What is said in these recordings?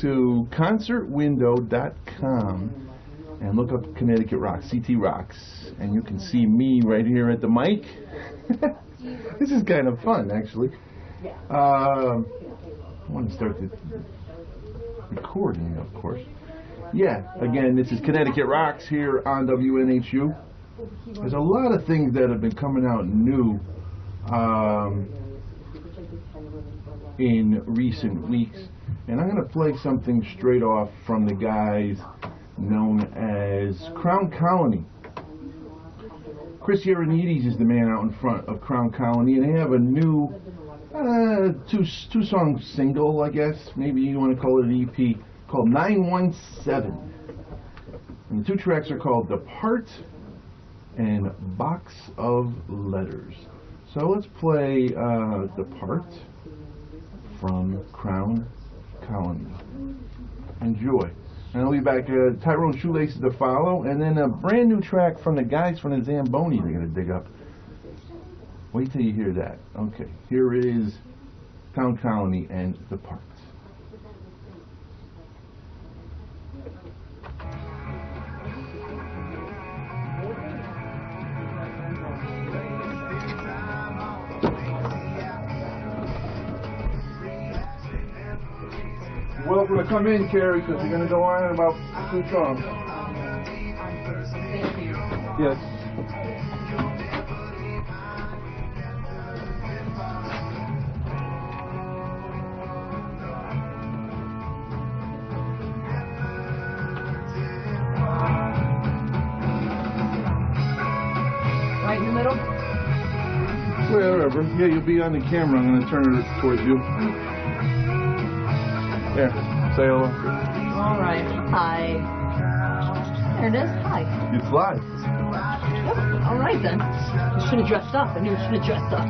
to concertwindow.com and look up Connecticut Rocks, CT Rocks, and you can see me right here at the mic. This is kind of fun, actually. I want to start the recording, of course. Yeah, again, this is Connecticut Rocks here on WNHU. There's a lot of things that have been coming out new in recent weeks, and I'm going to play something straight off from the guys known as Crown Colony. Chris Ioannidis is the man out in front of Crown Colony, and they have a new two-song single, I guess, maybe you want to call it an EP, called 917. And the two tracks are called Depart and Box of Letters. So let's play Depart from Crown Colony. Enjoy. And I'll be back. Tyrone Shoelaces to follow, and then a brand new track from the guys from the Zamboni they're going to dig up. Wait till you hear that. Okay, here is Crown Colony and Depart. Welcome to come in, Carrie, because we're going to go on in about 2 songs. Thank you. Yes. Right in the middle? Wherever. Yeah, you'll be on the camera. I'm going to turn it towards you. There. Say hello. All right. Hi. There it is. Hi. It's live. Yep. All right then. You should have dressed up. I knew you should have dressed up.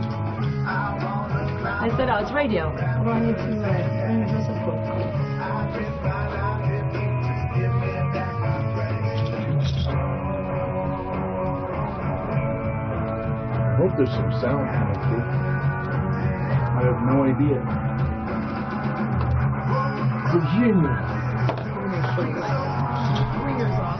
I said, oh, it's radio. What do I need to dress up for? I hope there's some sound coming through. I have no idea. Virginia. Ringers off.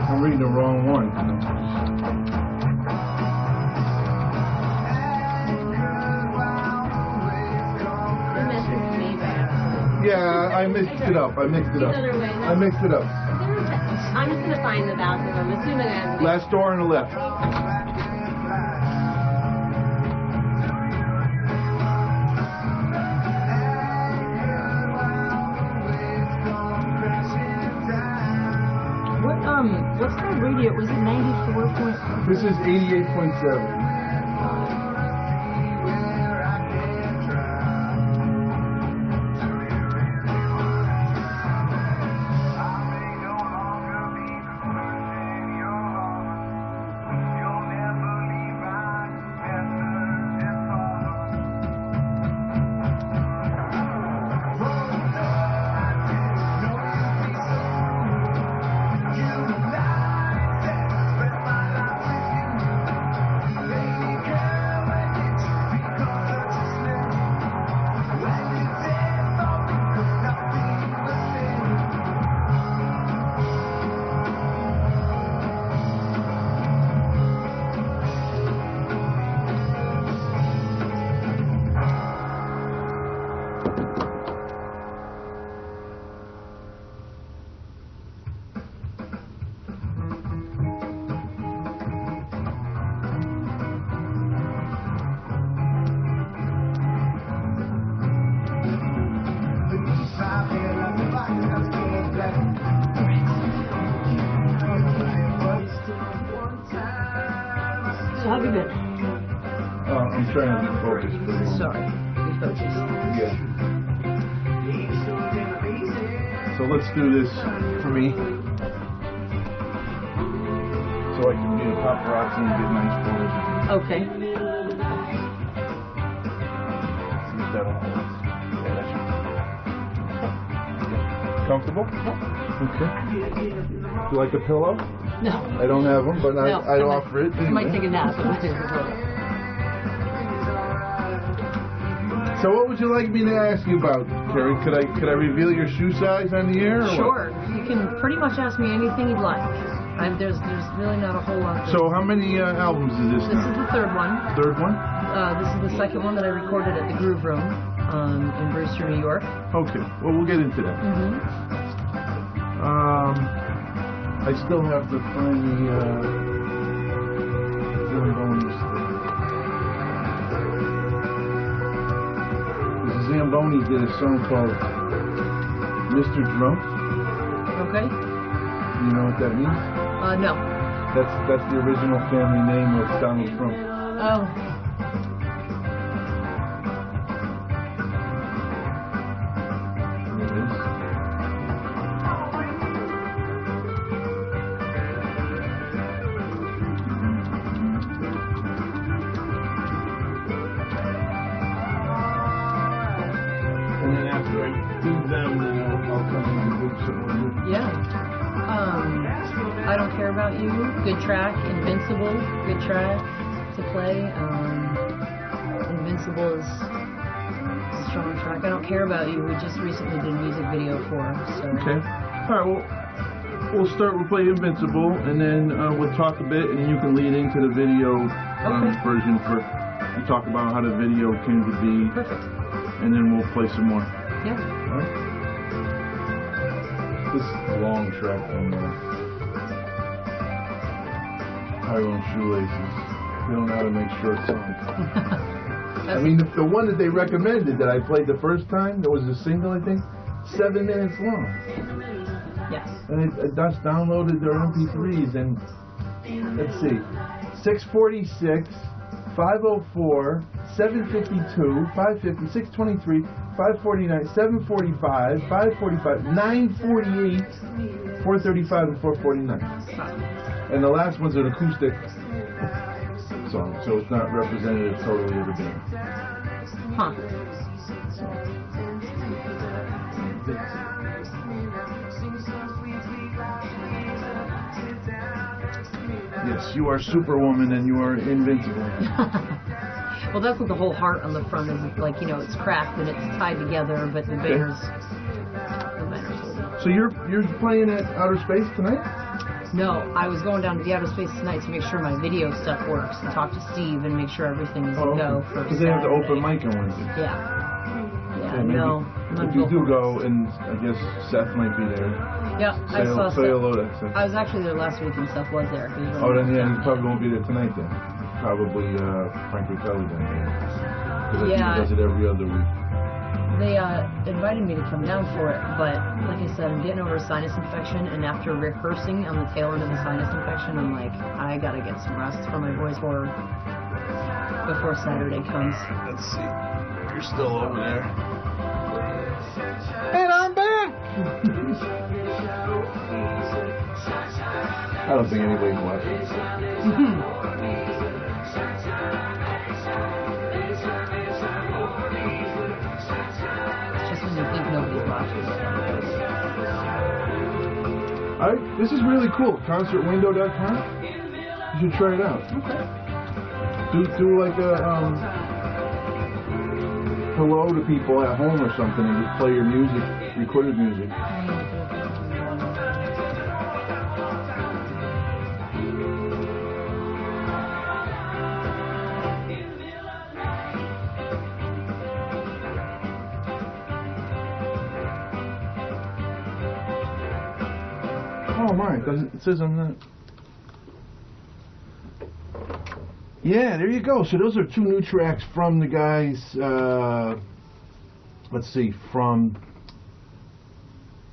I'm reading the wrong one. Yeah, I mixed it up. Other way. I mixed it up. I'm just going to find the bathroom. I'm assuming I'm... Last door on the left. What's that radio? Was it 94.1? This is 88.7. So how have you been? I'm trying to be focused. Sorry. Be focused. Yeah. So let's do this for me. So I can be a paparazzi and get nice photos. Okay. See if that'll hold. Yeah, that should. Comfortable? Okay. Do you like a pillow? No. I don't have them, but I'd offer it. I might take a nap. So what would you like me to ask you about, Carrie? Could I reveal your shoe size on the air? Or sure. What? You can pretty much ask me anything you'd like. There's really not a whole lot. So how many albums is this now? This is the third one. Third one? This is the second one that I recorded at the Groove Room in Brewster, New York. Okay. Well, we'll get into that. I still have to find the Zambonis thing. The Zambonis did a song called Mr. Drunk. Okay. You know what that means? No. That's the original family name of Donald Trump. Oh. There it is. And then after I do them, then I'll come in and do something with you. Yeah. I Don't Care About You, good track. Invincible, good track to play. Invincible is a strong track. I Don't Care About You, we just recently did a music video for. So. Okay. All right, well, we'll start with play Invincible, and then we'll talk a bit, and then you can lead into the video version for, you talk about how the video came to be. Perfect. And then we'll play some more. Yeah. All right. This long track from Tyrone Shoelaces. They don't know how to make short songs. I mean, the one that they recommended that I played the first time, that was a single, I think, 7 minutes long. Yes. And I just downloaded their MP3s, and let's see, 646, 504, 752, 550, 623, 549, 745, 545, 948, 435, and 449. And the last one's an acoustic song, so it's not representative totally of the band. Huh. Yes, you are Superwoman and you are invincible. Well, that's what the whole heart on the front is. It's like, you know, it's cracked and it's tied together, but the banner's holding. So you're playing at Outer Space tonight? No, I was going down to the Outer Space tonight to make sure my video stuff works and talk to Steve and make sure everything is a go for because they have the open mic on Wednesday. Yeah. Okay, no. If you do go, and I guess Seth might be there. Yeah, I saw Seth. Say hello to Seth. I was actually there last week and Seth was there. Oh, then yeah, he probably won't be there tonight then. Probably Frank Riccelli then. Because I think he does it every other week. They invited me to come down for it, but like I said, I'm getting over a sinus infection, and after rehearsing on the tail end of the sinus infection, I'm like, I gotta get some rest for my voice before Saturday comes. Let's see. You're still over there. And I'm back! I don't think anybody's watching. Just when you think nobody's watching. This is really cool. Concertwindow.com. You should try it out. Okay. Do like a hello to people at home or something, and just play your music, recorded music. Oh my, it says I'm not. Yeah, there you go. So those are two new tracks from the guys, let's see, from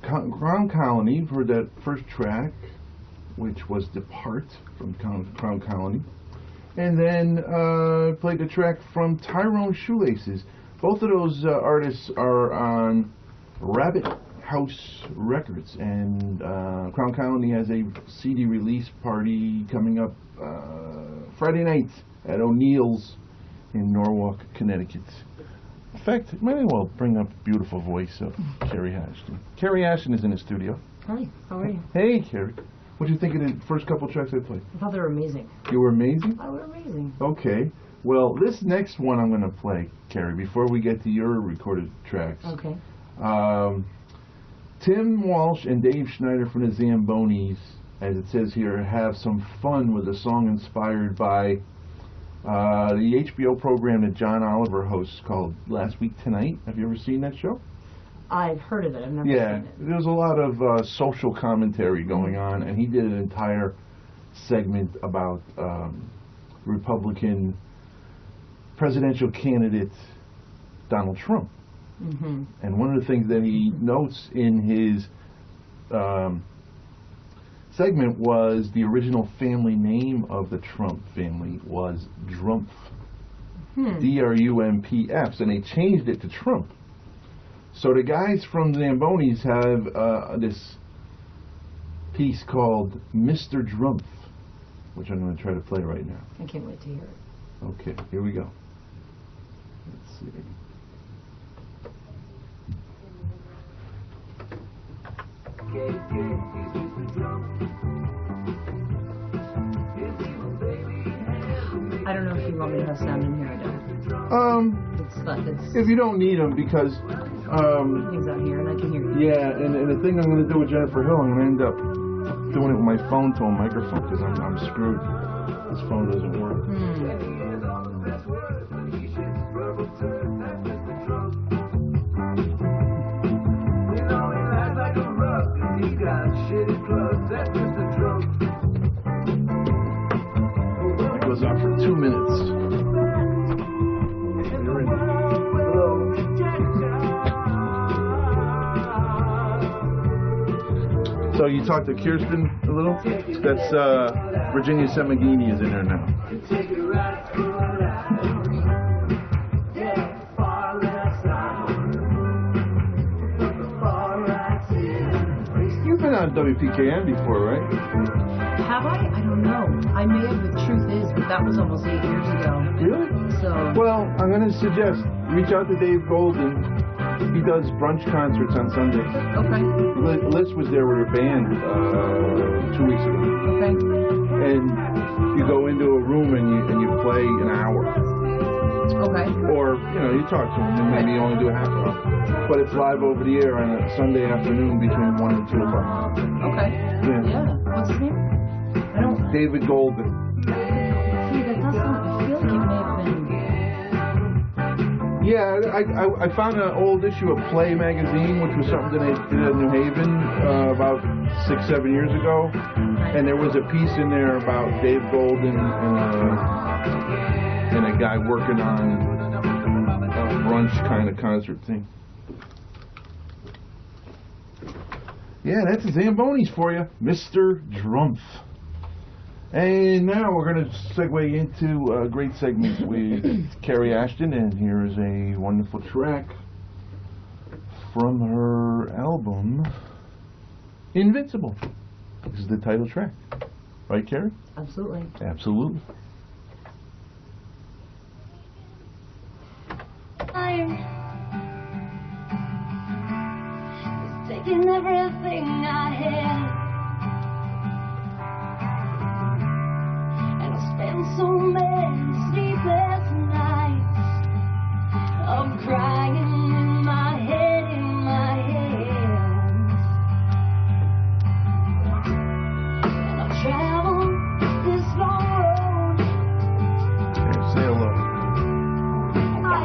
Crown Colony for that first track, which was Depart from Crown Colony. And then played the track from Tyrone Shoelaces. Both of those artists are on Rabbit House Records, and Crown County has a CD release party coming up Friday night at O'Neill's in Norwalk, Connecticut. In fact, might as well bring up the beautiful voice of Carrie Ashton. Carrie Ashton is in the studio. Hi, how are you? Hey, Carrie. What did you think of the first couple tracks I played? I thought they were amazing. You were amazing? Oh, they were amazing. Okay. Well, this next one I'm going to play, Carrie, before we get to your recorded tracks. Okay. Tim Walsh and Dave Schneider from the Zambonis, as it says here, have some fun with a song inspired by the HBO program that John Oliver hosts called Last Week Tonight. Have you ever seen that show? I've heard of it. I've never seen it. There's a lot of social commentary going on, and he did an entire segment about Republican presidential candidate Donald Trump. Mm-hmm. And one of the things that he notes in his segment was the original family name of the Trump family was Drumpf. D-R-U-M-P-F, and they changed it to Trump. So the guys from the Zambonis have this piece called Mr. Drumpf, which I'm going to try to play right now. I can't wait to hear it. Okay, here we go. Let's see. I don't know if you want me to have sound in here or don't. It's If you don't need them, because things out here and I can hear you. yeah, and the thing I'm going to do with Jennifer Hill, I'm going to end up doing it with my phone to a microphone because I'm screwed. This phone doesn't work. It goes on for 2 minutes. So you talked to Kierstin a little? That's Virginia Semagini is in there now. You've been on WPKN before, right? Have I? I don't know. I may have. The truth is, but that was almost 8 years ago. Really? So. Well, I'm going to suggest reach out to Dave Golden. He does brunch concerts on Sundays. Okay. Lys was there with her band 2 weeks ago. Okay. And you go into a room and you play an hour. Okay. Or, you talk to him and maybe you only do a half hour. But it's live over the air on a Sunday afternoon between 1 and 2 o'clock. Okay. Yeah. What's his name? I don't. David Golden. See, that doesn't. I feel like it may have been. Yeah, I found an old issue of Play magazine, which was something they did in New Haven about 6-7 years ago, and there was a piece in there about Dave Golden and a guy working on a brunch kind of concert thing. Yeah, that's the Zambonis for you, Mr. Drumpf. And now we're going to segue into a great segment with Carrie Ashton, and here is a wonderful track from her album, Invincible. This is the title track. Right, Carrie? Absolutely. Absolutely. I'm taking everything I had. So many sleepless nights of crying in my head, in my hands. And I've traveled this long road. Here, say hello.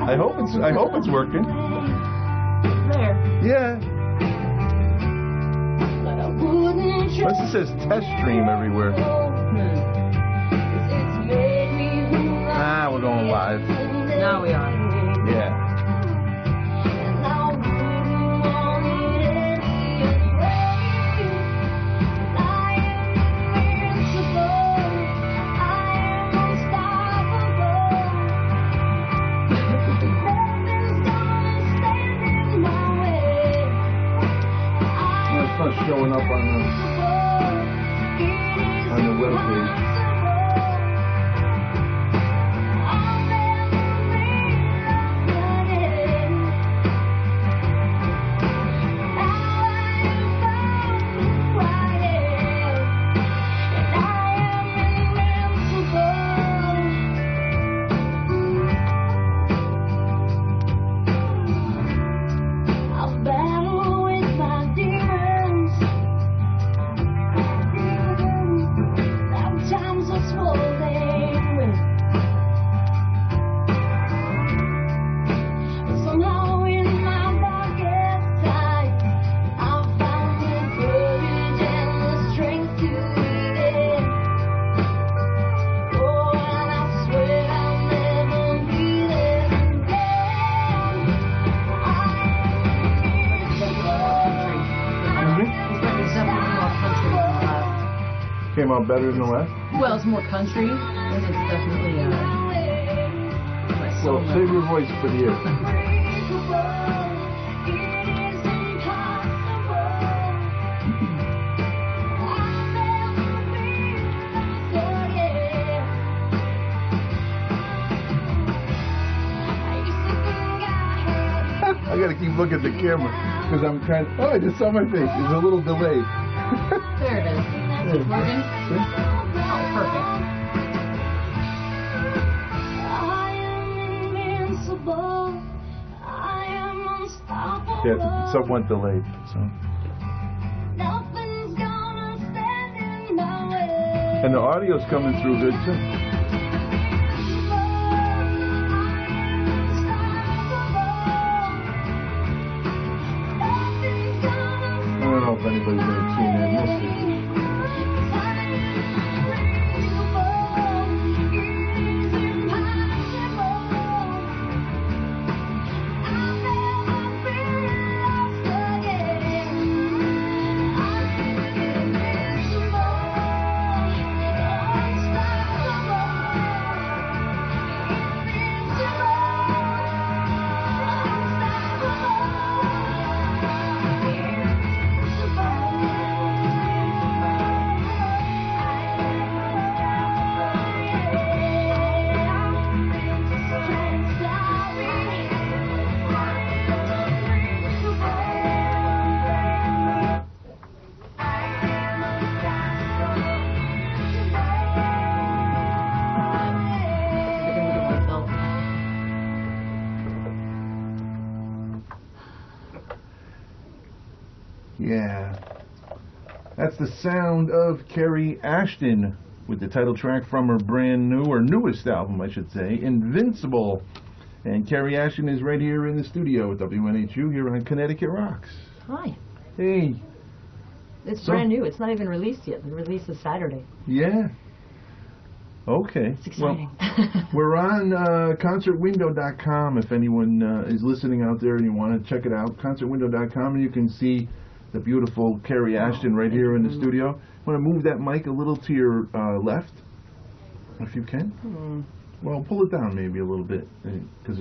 I hope it's working. There. Yeah. But I wouldn't Plus it says test stream everywhere. We're going live. Now we are. Yeah. came out better than the last? Well, it's more country, and it's definitely my soul. Well, save your voice for the air. I gotta keep looking at the camera because I'm trying. Oh, I just saw my face. It's a little delayed. There it is. Keep moving. Oh, perfect. Yeah, it's somewhat delayed. So. And the audio's coming through good too. I don't know if anybody's going to tune in. We'll see. Yeah. That's the sound of Carrie Ashton with the title track from her brand new, or newest album, I should say, Invincible. And Carrie Ashton is right here in the studio at WNHU here on Connecticut Rocks. Hi. Hey. It's brand new. It's not even released yet. The release is Saturday. Yeah. Okay. It's exciting. Well, we're on concertwindow.com if anyone is listening out there and you want to check it out. Concertwindow.com, and you can see the beautiful Carrie Ashton right here in the studio. Want to move that mic a little to your left, if you can? Well, pull it down maybe a little bit, because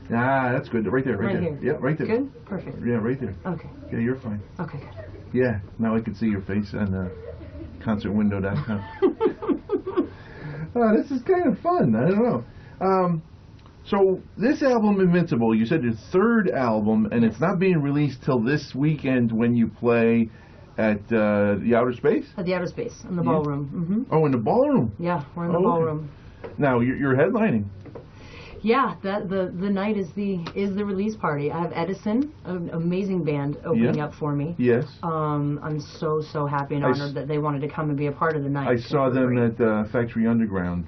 that's good. Right there, right there. Here. Yeah, right there. Good? Perfect. Yeah, right there. Okay. Yeah, you're fine. Okay, good. Yeah, now I can see your face on concertwindow.com. This is kind of fun. I don't know. So this album, Invincible, you said your third album, and it's not being released till this weekend when you play at the Outer Space? At the Outer Space, in the ballroom. Oh, in the ballroom? Yeah, we're in the ballroom. Now, you're headlining. Yeah, the night is the release party. I have Edison, an amazing band, opening up for me. Yes. I'm so happy and honored that they wanted to come and be a part of the night. I saw them at Factory Underground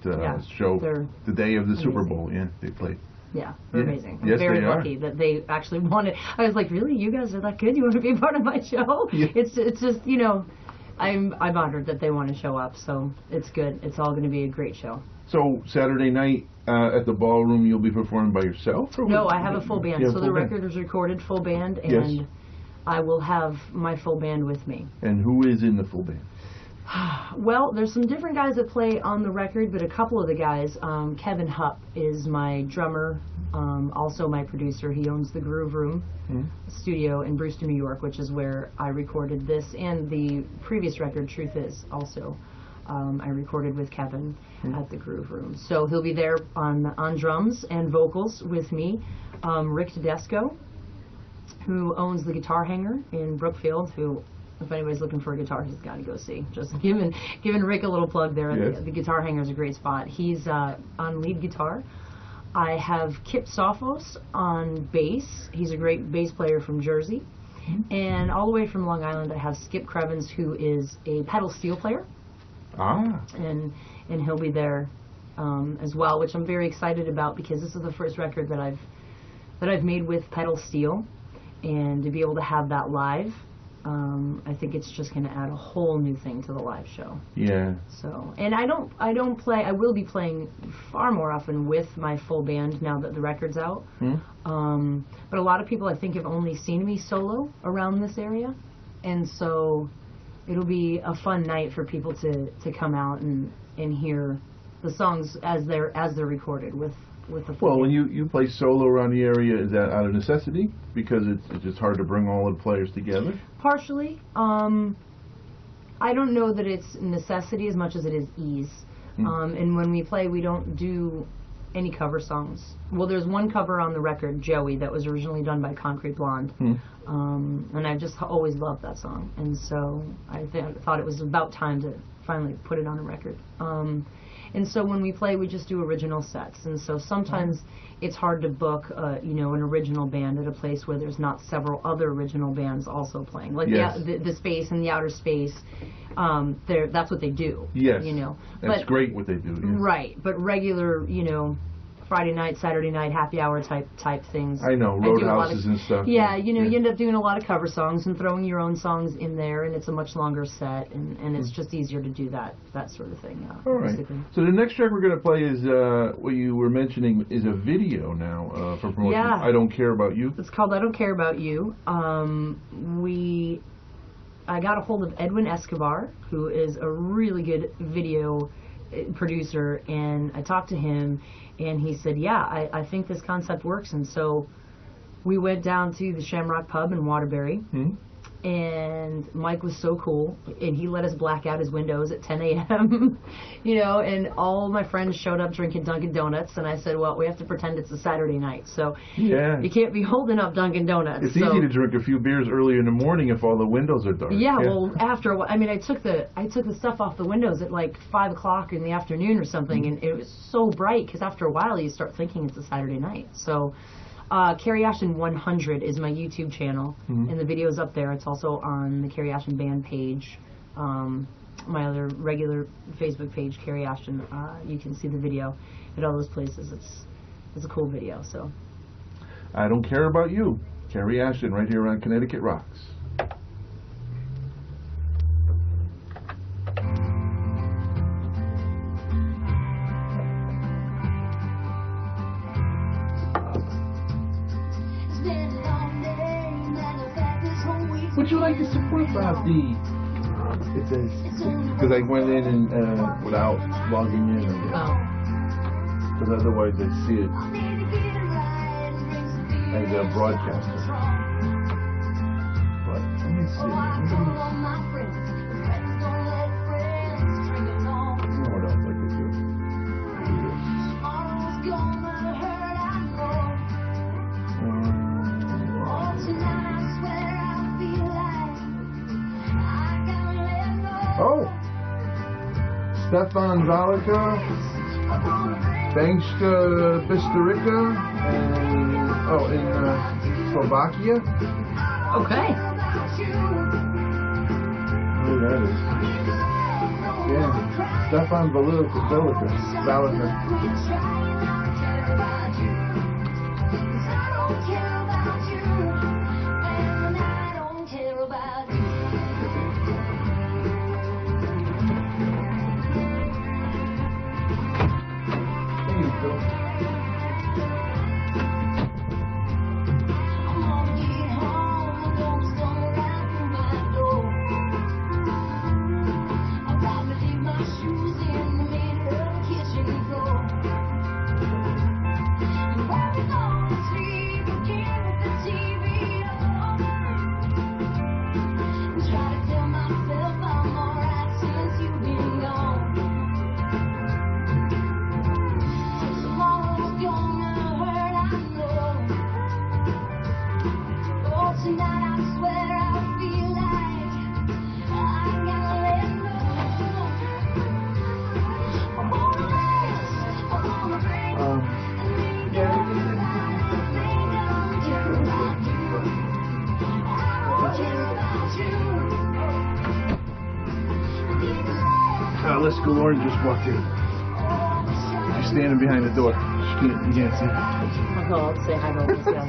show the day of the Super Bowl. Yeah, they played. Yeah, they're amazing. I'm yes, very lucky that they actually wanted. I was like, really, you guys are that good? You want to be a part of my show? Yeah. It's just, I'm honored that they want to show up. So it's good. It's all going to be a great show. So Saturday night at the ballroom, you'll be performing by yourself? Or no, I have a full band. So the record was recorded full band, and I will have my full band with me. And who is in the full band? Well, there's some different guys that play on the record, but a couple of the guys, Kevin Hupp is my drummer, also my producer. He owns the Groove Room studio in Brewster, New York, which is where I recorded this and the previous record, Truth Is, also. I recorded with Kevin at the Groove Room. So he'll be there on drums and vocals with me. Rick Tedesco, who owns the Guitar Hanger in Brookfield, who, if anybody's looking for a guitar, he's got to go see. Just giving Rick a little plug there. Yes. The Guitar Hanger is a great spot. He's on lead guitar. I have Kip Sophos on bass. He's a great bass player from Jersey. And all the way from Long Island, I have Skip Crevens, who is a pedal steel player. And he'll be there as well, which I'm very excited about because this is the first record that I've made with pedal steel, and to be able to have that live, I think it's just going to add a whole new thing to the live show. Yeah. So, and I don't play. I will be playing far more often with my full band now that the record's out. But a lot of people, I think, have only seen me solo around this area, and so it'll be a fun night for people to come out and hear the songs as they're recorded with the full Well, when band. you play solo around the area, is that out of necessity because it's just hard to bring all the players together? Partially. I don't know that it's necessity as much as it is ease. And when we play, we don't do any cover songs. Well, there's one cover on the record, Joey, that was originally done by Concrete Blonde. And I just always loved that song. And so I thought it was about time to finally put it on a record. And so when we play, we just do original sets. And so sometimes it's hard to book, an original band at a place where there's not several other original bands also playing. Like Yes. the space and the outer space, that's what they do. Yes. That's But- great what they do. Yes. Right, but regular, Friday night, Saturday night, happy hour type things. I know, do a lot roadhouses and stuff. Yeah, you end up doing a lot of cover songs and throwing your own songs in there, and it's a much longer set, and it's just easier to do that sort of thing. All right. Basically. So the next track we're going to play is what you were mentioning is a video now for promotion. Yeah. I Don't Care About You. It's called I Don't Care About You. I got a hold of Edwin Escobar, who is a really good video producer, and I talked to him, and he said, yeah, I think this concept works. And so we went down to the Shamrock Pub in Waterbury, and Mike was so cool, and he let us black out his windows at 10 a.m., and all my friends showed up drinking Dunkin' Donuts, and I said, well, we have to pretend it's a Saturday night, so Yeah. you can't be holding up Dunkin' Donuts. It's so easy to drink a few beers early in the morning if all the windows are dark. yeah, well, after a while, I took the stuff off the windows at like 5 o'clock in the afternoon or something, and it was so bright because after a while you start thinking it's a Saturday night. So, Carrie Ashton 100 is my YouTube channel, and the video's up there. It's also on the Carrie Ashton band page, my other regular Facebook page, Carrie Ashton. You can see the video at all those places. It's a cool video. So, I Don't Care About You. Carrie Ashton right here on Connecticut Rocks. It's been a long day, matter of fact, this whole week. Would you like to support Belbusti? It says, because I went in and without logging in, because otherwise they see it as a broadcaster. But let me see. You know what else I could do? Do this. Oh! Stefan Zalika, Bankska Bistarica, and in Slovakia. okay. Who that is? Yeah, Stefan Zalika. Lys Guillorn just walked in. She's standing behind the door. You can't see. I'll go out and say hi to all these guys.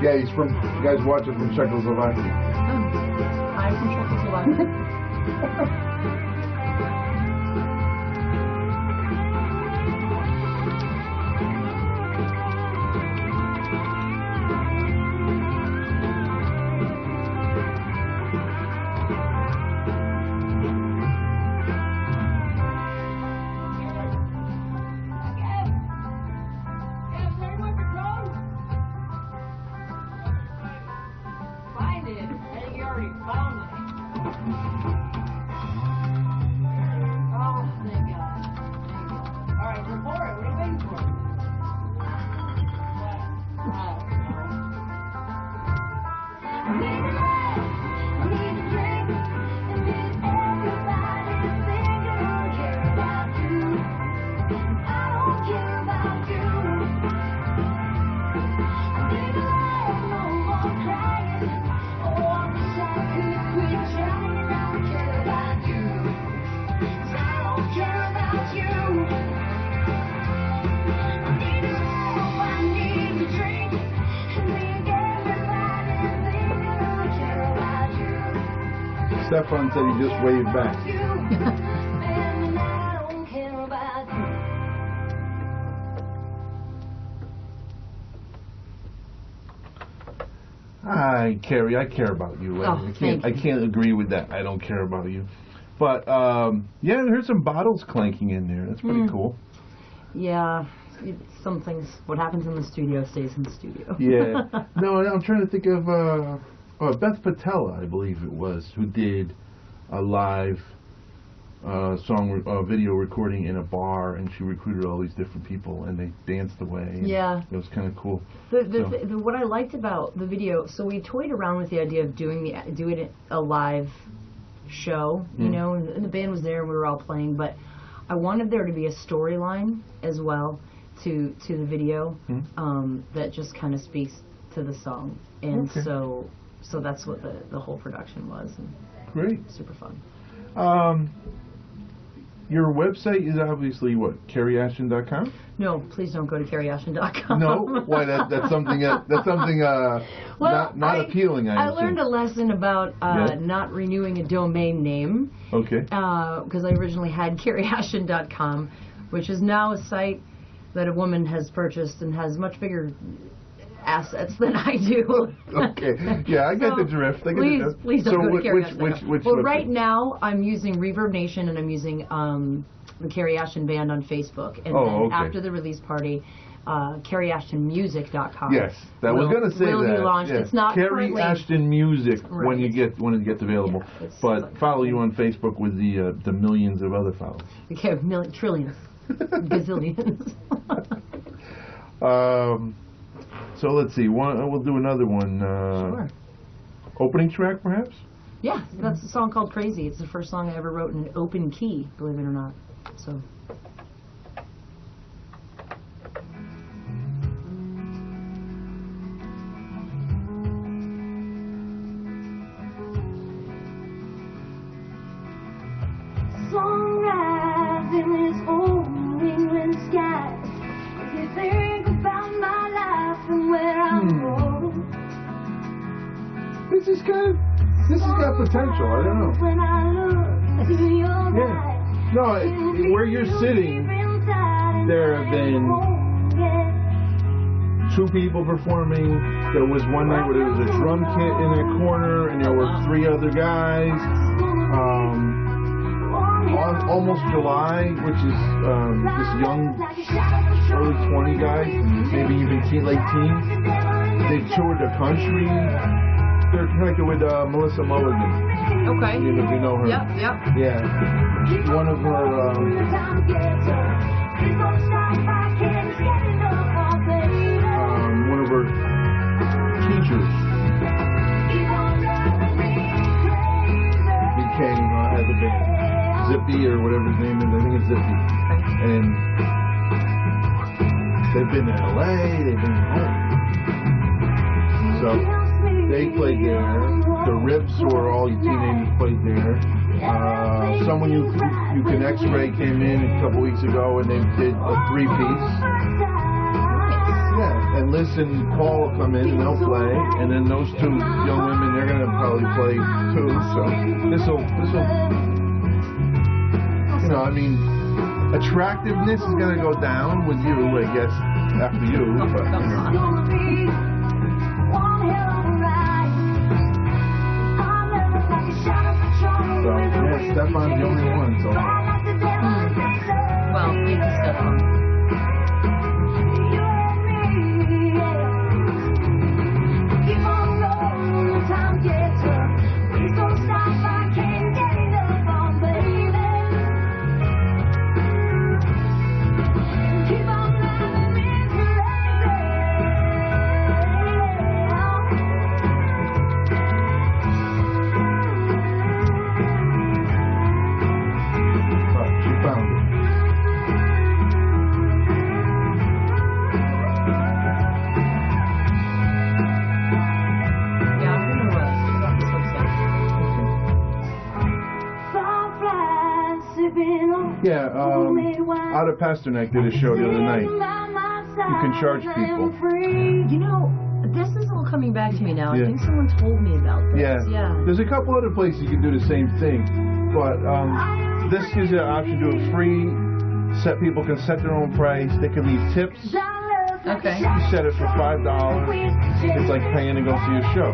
Yeah, he's from. You guys watch it from Czechoslovakia. I'm from Czechoslovakia. Stefan said he just waved back. Hi, Carrie. I care about you. Oh, I can't agree with that. I don't care about you. But yeah, there's some bottles clanking in there. That's pretty cool. Yeah, some things. What happens in the studio stays in the studio. Yeah. No, I'm trying to think of Beth Patella, I believe it was, who did a live video recording in a bar, and she recruited all these different people, and they danced away. Yeah. It was kind of cool. What I liked about the video, so we toyed around with the idea of doing a live show, you know, and the band was there, and we were all playing, but I wanted there to be a storyline as well to the video that just kind of speaks to the song, and so that's what the whole production was. And great, super fun. Your website is obviously what, CarrieAshton.com? No, please don't go to CarrieAshton.com. No, why? That's something not appealing. I learned a lesson about not renewing a domain name. Okay. Because I originally had CarrieAshton.com, which is now a site that a woman has purchased and has much bigger assets than I do. Okay. Yeah, I get the drift. Please don't go to CarrieAshton.com. Well, website? right now I'm using Reverb Nation, and I'm using the Carrie Ashton Band on Facebook, and then after the release party, CarrieAshtonMusic.com. Yes, I was going to say will that. Be launched. Yeah. It's not Carrie Ashton Music when it gets available. Yeah, but follow you on Facebook with the millions of other followers. Okay, trillions, gazillions. So let's see. We'll do another one. Sure. Opening track, perhaps? Yeah, that's a song called Crazy. It's the first song I ever wrote in an open key, believe it or not. So. Sunrise in this old New England sky. If you think about my life and where I'm going, This has got potential. I don't know. when I look to your eyes, Yeah. No, where you're sitting, there have been 2 people performing. There was one night where there was a drum kit in a corner, and there were 3 other guys. Almost July, which is this young, early 20 guy, maybe even late teens. They toured the country. They're connected with Melissa Mulligan. Okay. You know her. Yep. Yeah. One of her. One of her teachers became had the band. Zippy or whatever his name is. I think it's Zippy. And they've been to LA. They've been home. So they played there. The Rips, were all you teenagers, played there. Someone you can X-Ray came in a couple weeks ago, and they did a 3-piece. Yeah, and Lys and Paul will come in and they'll play, and then those 2 young women, they're gonna probably play too. So this'll. You know, I mean, attractiveness is going to go down with you, I guess, after you. But, you know. So, yeah, Stefan's the only one, so. Well, thank you, Stefan. Keep on rolling, time gets up. Please don't stop, I can't get enough on, baby. Keep on loving me crazy. Oh, she found it. Yeah, I'm gonna check out this website. Fireflies sipping on. Yeah, out of Pasternak did a show the other night. You can charge people. You know, This is all coming back to me now. Yeah. I think someone told me about this. Yeah. There's a couple other places you can do the same thing, but this gives you an option to do it free. People can set their own price. They can leave tips. Okay. You set it for $5. It's like paying to go see a show.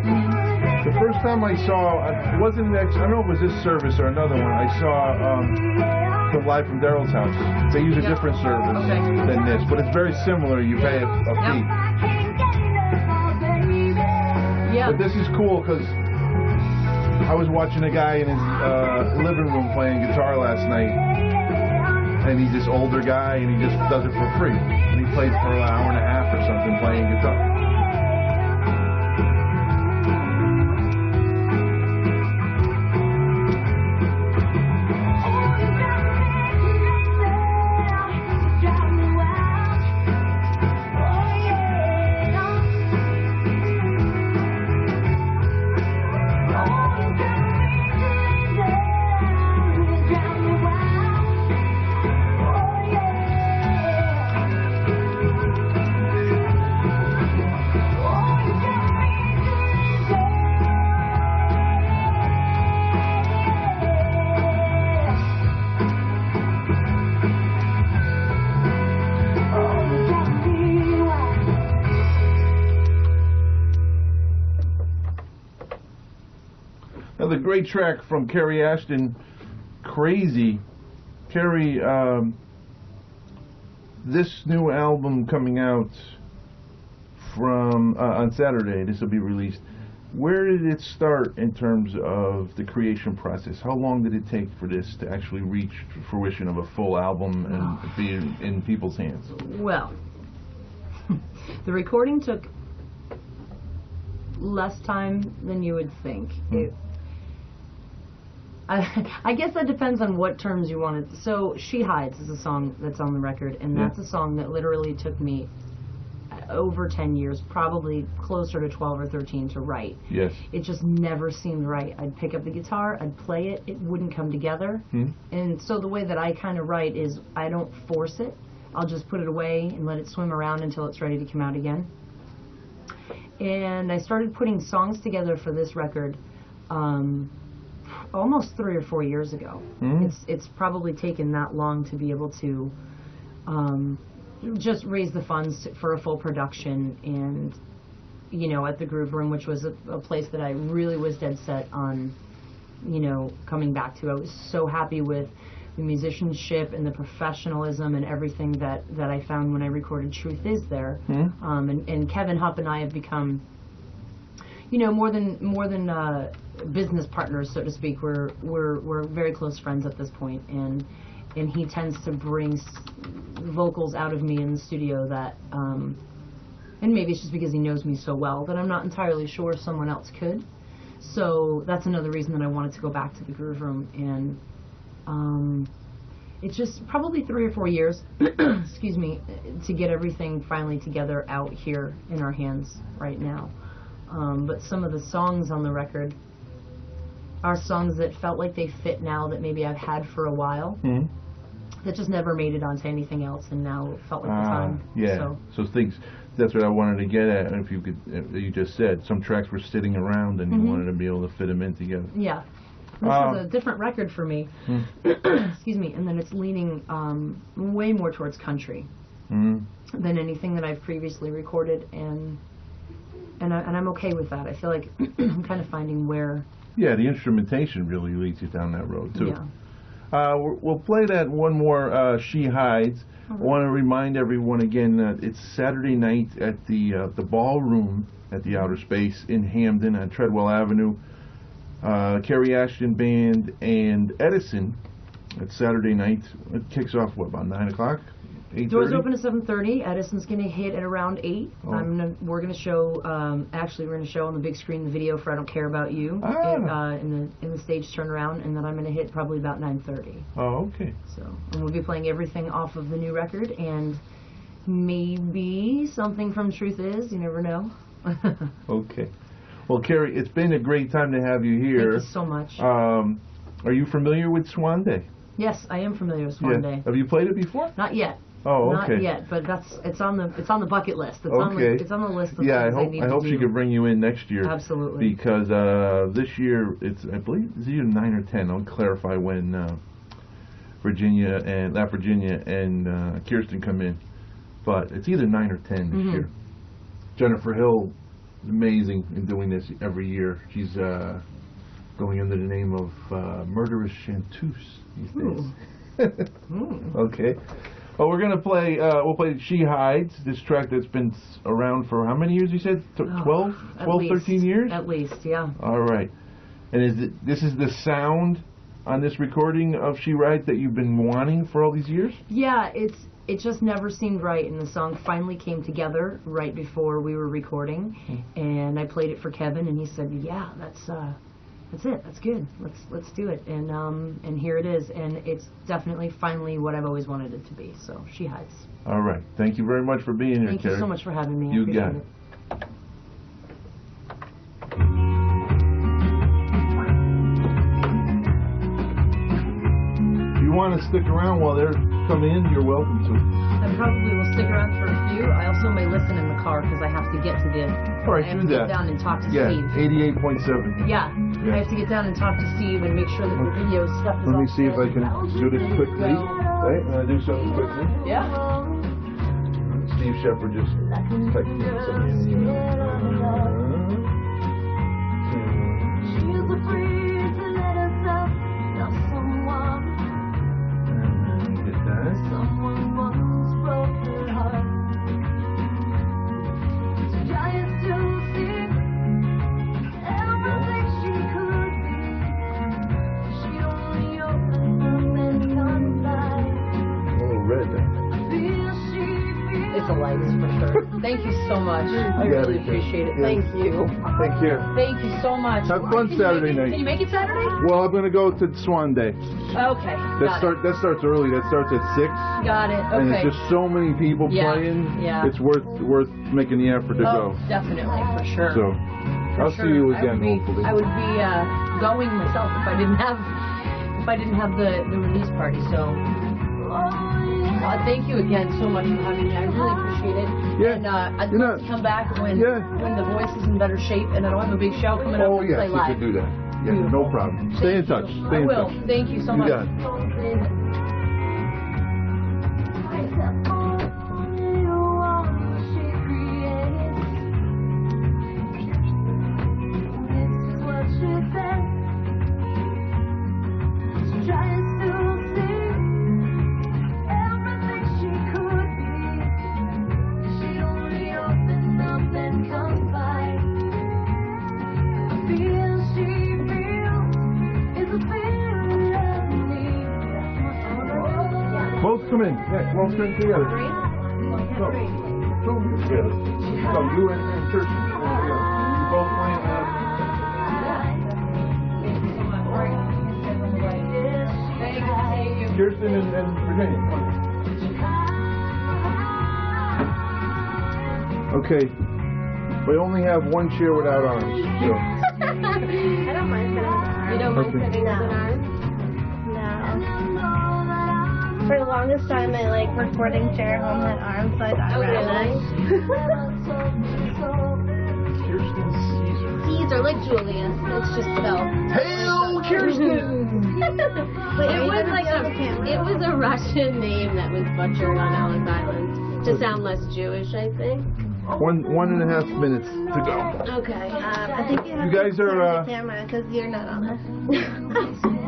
The first time I saw, it wasn't I don't know if it was this service or another one. I saw from Live from Daryl's House. They use a different service than this, but it's very similar. You pay a fee. Yeah. But this is cool because I was watching a guy in his living room playing guitar last night, and he's this older guy, and he just does it for free. And he played for an hour and a half or something playing guitar. The great track from Carrie Ashton, Crazy. Carrie, this new album coming out from on Saturday, this will be released. Where did it start in terms of the creation process? How long did it take for this to actually reach fruition of a full album and be in people's hands? Well, the recording took less time than you would think. I guess that depends on what terms you want it. So She Hides is a song that's on the record, and that's a song that literally took me over 10 years, probably closer to 12 or 13 to write. Yes. It just never seemed right. I'd pick up the guitar, I'd play it, it wouldn't come together. And so the way that I kind of write is I don't force it. I'll just put it away and let it swim around until it's ready to come out again. And I started putting songs together for this record almost 3 or 4 years ago. It's probably taken that long to be able to just raise the funds for a full production, and you know, at the Groove Room, which was a place that I really was dead set on, you know, coming back to. I was so happy with the musicianship and the professionalism and everything that I found when I recorded Truth Is there. And Kevin Hupp and I have become, you know, more than business partners, so to speak. We're very close friends at this point, and he tends to bring vocals out of me in the studio that, and maybe it's just because he knows me so well that I'm not entirely sure someone else could. So that's another reason that I wanted to go back to the Groove Room, and it's just probably 3 or 4 years, excuse me, to get everything finally together out here in our hands right now. But some of the songs on the record are songs that felt like they fit now, that maybe I've had for a while, that just never made it onto anything else, and now felt like the time. Yeah. So things, that's what I wanted to get at. And if you could, you just said some tracks were sitting around, and you wanted to be able to fit them in together. Yeah. This is a different record for me. Excuse me. And then it's leaning way more towards country than anything that I've previously recorded, and I'm okay with that. I feel like I'm kind of finding where. Yeah, the instrumentation really leads you down that road too. Yeah. We'll play that one more. She Hides. I want to remind everyone again that it's Saturday night at the Ballroom at the Outer Space in Hamden on Treadwell Avenue. Carrie Ashton Band and Edison. It's Saturday night. It kicks off, what, about 9 o'clock? 8:30? Doors open at 7:30. Edison's going to hit at around 8. We're going to show, actually we're going to show on the big screen the video for I Don't Care About You in the stage turnaround, and then I'm going to hit probably about 9:30. Oh, okay. So, and we'll be playing everything off of the new record, and maybe something from Truth Is, you never know. Okay. Well, Carrie, it's been a great time to have you here. Thank you so much. Are you familiar with Swan Day? Yes, I am familiar with Swan Day. Have you played it before? Not yet. Oh, okay. Not yet, but it's on the bucket list. It's Okay. it's on the list of Yeah, things I need I to hope do. she could bring you in next year. Absolutely. Because this year I believe it's either 9 or 10. I'll clarify when Virginia and Kierstin come in, but it's either 9 or 10 this year. Jennifer Hill is amazing in doing this every year. She's going under the name of Murderous Chanteuse these days. Okay. Well, we're gonna play. We'll play "She Hides," this track that's been around for how many years? You said 12, 13 years. At least, yeah. All right. And this is the sound on this recording of "She Hides" that you've been wanting for all these years? Yeah, it just never seemed right, and the song finally came together right before we were recording, and I played it for Kevin, and he said, "Yeah, that's it. That's good. Let's do it." And here it is, and it's definitely finally what I've always wanted it to be. So She Hides. All right. Thank you very much for being here, Thank Carrie. you so much for having me. You I got appreciate it. If you want to stick around while they're coming in, you're welcome to. I probably will stick around for a few. I also may listen in the car because I have to get to the. All right, I have do to that. get down and talk to Yeah, Steve. 88.7. Yeah, I have to get down and talk to Steve and make sure that the video stuff is Let all me see if I set. can do this quickly. Right? I'm going to do something quickly. Yeah. Steve Shepard just texted me something in the email. She's afraid to let herself love someone. Get that. Someone once broke her heart. She's trying to see everything she could be. She only opened up and confided. A little red there. It's a light for sure. Thank you so much. I really appreciate it. Yeah. Thank you. Take care. Thank you so much. Have fun Can you Saturday make it- night. Can you make it Saturday? Well, I'm going to go to Swan Day. Okay. That starts early. That starts at 6. Got it. Okay. And it's just so many people Yeah, playing. yeah. It's worth making the effort to Oh, go. definitely, for sure. So For I'll sure. see you again, hopefully. I would be going myself if I didn't have the release party. So thank you again so much for having me. I really appreciate it. Yeah. And I'd love to come back when the voice is in better shape and I don't have a big show coming up Oh to yes, play you live. can do that. Yeah, no problem. Stay in touch. Stay I in will. touch. Thank you so You much. got it. Both come in. Yeah, both come in together. Go. Together. Come, you and Kierstin. You both playing. Kierstin and Virginia. Come on. Okay. We only have one chair without arms. So. I don't mind sitting with arms. You don't mind Okay. sitting with an arm? No. For the longest time, my recording chair at home had arms, so I thought Kierstin Seiser. Caesar, like Julia. It's just spelled. Hail, Kierstin! It was a Russian name that was butchered on Ellis Island to sound less Jewish, I think. 1.5 minutes to go. Okay. I think you have You guys to are, turn the camera because you're not on it.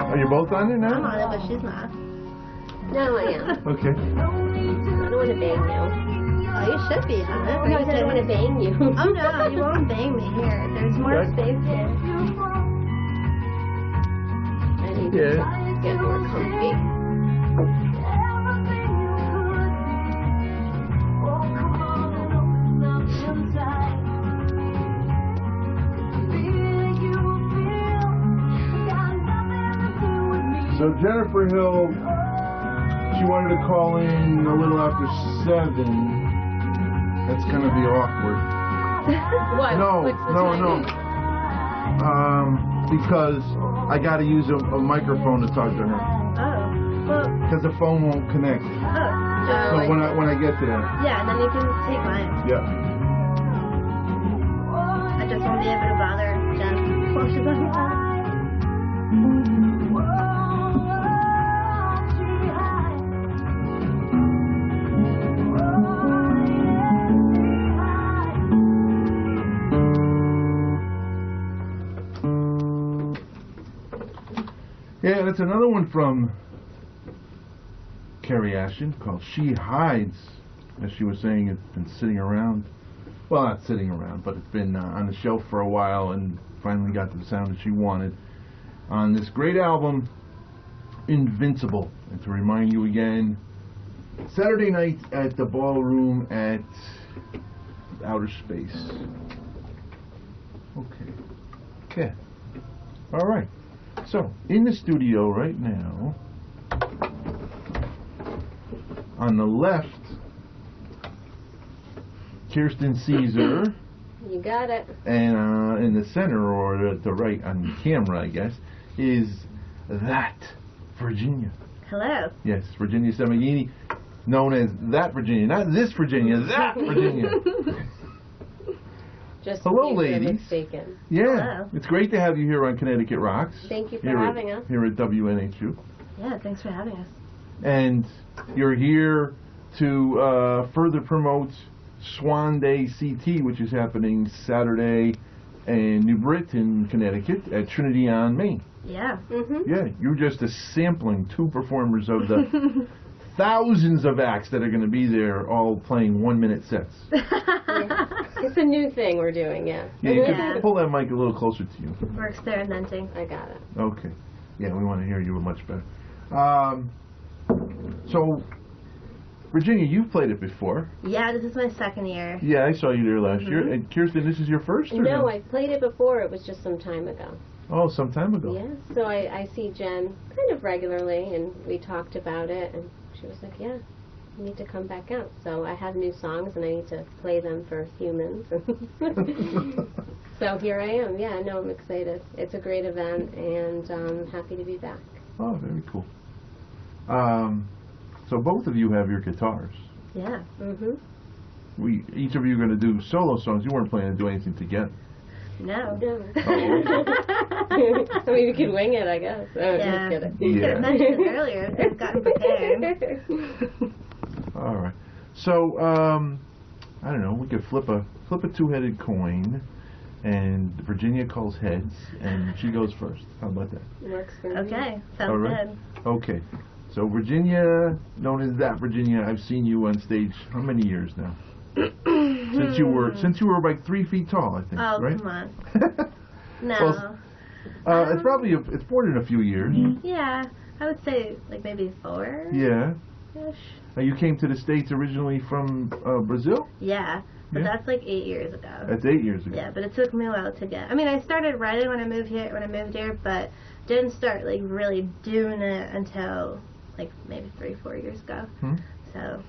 Are you both on it I'm now? on it, but she's not. No, I am. Okay. I don't want to bang you. Oh, you should be on it. No, I said I don't want to bang you. Oh no, you won't bang me here. There's more Okay. space here. I need to get more comfy. So Jennifer Hill, she wanted to call in a little after 7. That's gonna be awkward. What? No, What's the no. timing? Because I got to use a microphone to talk to her. Oh, well, Because the phone won't connect. oh. So when I get to that. Yeah, and then you can take mine. Yeah. I just won't be able to bother Jen while she's on the phone. Yeah, that's another one from Carrie Ashton called She Hides. As she was saying, it's been sitting around. Well, not sitting around, but it's been on the shelf for a while and finally got the sound that she wanted on this great album, Invincible. And to remind you again, Saturday night at the Ballroom at Outer Space. Okay. Okay. All right. So, in the studio right now, on the left, Kierstin Seiser. You got it. And in the center, or the right on the camera, I guess, is that Virginia. Hello. Yes, Virginia Semaghini, known as that Virginia. Not this Virginia, that Virginia. Just Hello, in case you're ladies. mistaken. Yeah, Hello. it's great to have you here on Connecticut Rocks. Thank you for here having at, us. Here at WNHU. Yeah, thanks for having us. And you're here to further promote Swan Day CT, which is happening Saturday in New Britain, Connecticut, at Trinity on Main. Yeah. Mm-hmm. Yeah, you're just a sampling, two performers of the thousands of acts that are going to be there, all playing 1-minute sets. Yeah. It's a new thing we're doing, yeah. Yeah, you Yeah. can pull that mic a little closer to you. We're experimenting. I got it. Okay. Yeah, we want to hear you much better. So, Virginia, you've played it before. Yeah, this is my second year. Yeah, I saw you there last year. And Kierstin, this is your first? Or No, I played it before. It was just some time ago. Oh, some time ago. Yeah, so I see Jen kind of regularly, and we talked about it, and she was like, yeah, you need to come back out. So I have new songs, and I need to play them for humans. So here I am. Yeah, no, I'm excited. It's a great event, and I'm happy to be back. Oh, very cool. So both of you have your guitars. Yeah. Mm-hmm. Each of you are going to do solo songs. You weren't planning to do anything together. No. No. Oh, I mean, we could wing it, I guess. Oh, Yeah. just kidding. You could have mentioned it earlier. I've gotten prepared. All right. So, I don't know. We could flip a two-headed coin, and Virginia calls heads, and she goes first. How about that? Works for me. Okay. Sounds All right. good. Okay. So Virginia, known as that Virginia, I've seen you on stage how many years now? since you were like 3 feet tall, I think. Oh, right? come on. No. Well, it's probably it's more than a few years. Yeah, I would say like maybe 4. Yeah. Ish. You came to the States originally from Brazil? Yeah, but Yeah. that's like 8 years ago. That's 8 years ago. Yeah, but it took me a while to get. I mean, I started writing when I moved here, but didn't start like really doing it until like maybe 3-4 years ago. So,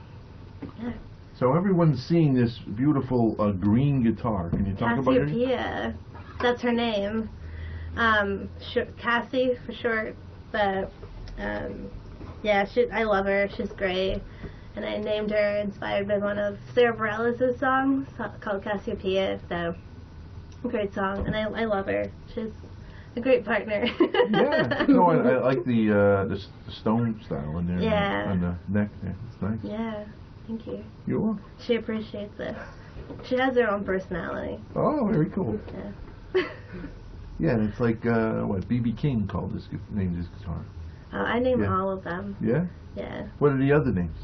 yeah. So everyone's seeing this beautiful green guitar. Can you talk about it? Cassiopeia. That's her name. Cassie for short. But yeah, I love her. She's great. And I named her inspired by one of Sarah Bareilles' songs called Cassiopeia. So, great song. And I love her. She's a great partner. Yeah. No, I like the stone style in there. Yeah. On the neck there. It's nice. Yeah, thank you. You're welcome. She appreciates it. She has her own personality. Oh, very cool. Yeah. Yeah, and it's like what B.B. King named his guitar. I name Yeah. all of them. Yeah. Yeah. What are the other names?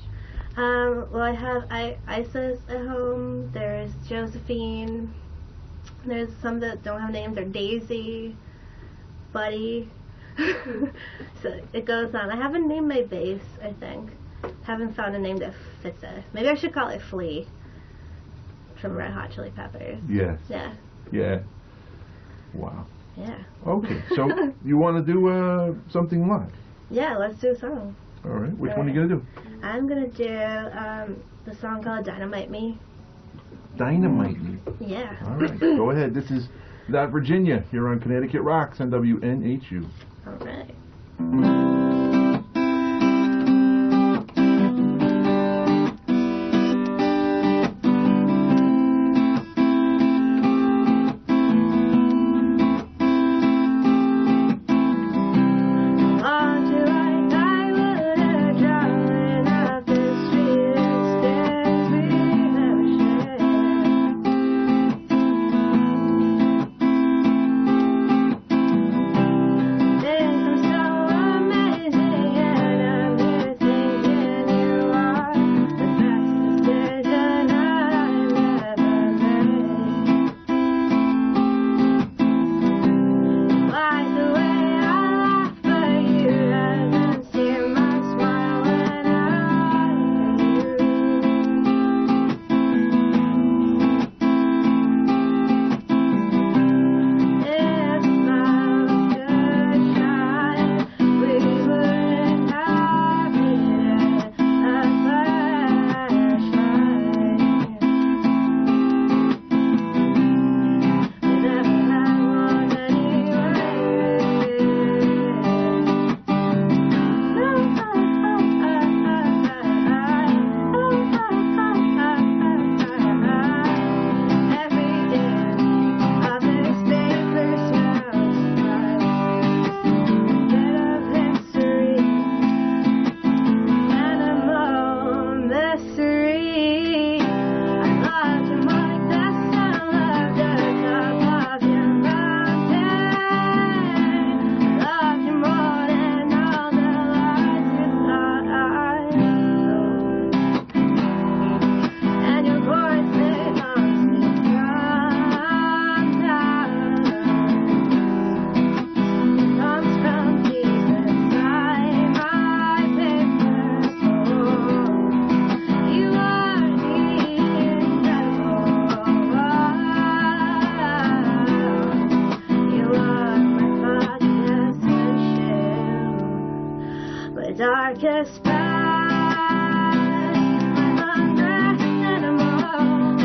Well, I have Isis at home. There's Josephine. There's some that don't have names. They're Daisy, Buddy. So it goes on. I haven't named my bass, I think. Haven't found a name that fits it. Maybe I should call it Flea from Red Hot Chili Peppers. Yes. Yeah. Yeah. Wow. Yeah. Okay, so you want to do something live? Yeah, let's do a song. All right. Which All one are you right. going to do? I'm gonna do the song called Dynamite Me. Dynamite Me. Yeah. All right. Go ahead. This is That Virginia here on Connecticut Rocks on WNHU. All right. my darkest path. I'm unrest anymore,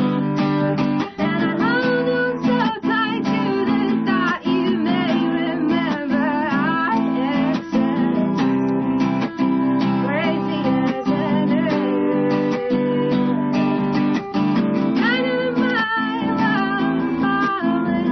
and I hold on so tight to the thought you may remember I exist, crazy as an earth. Dynamite love falling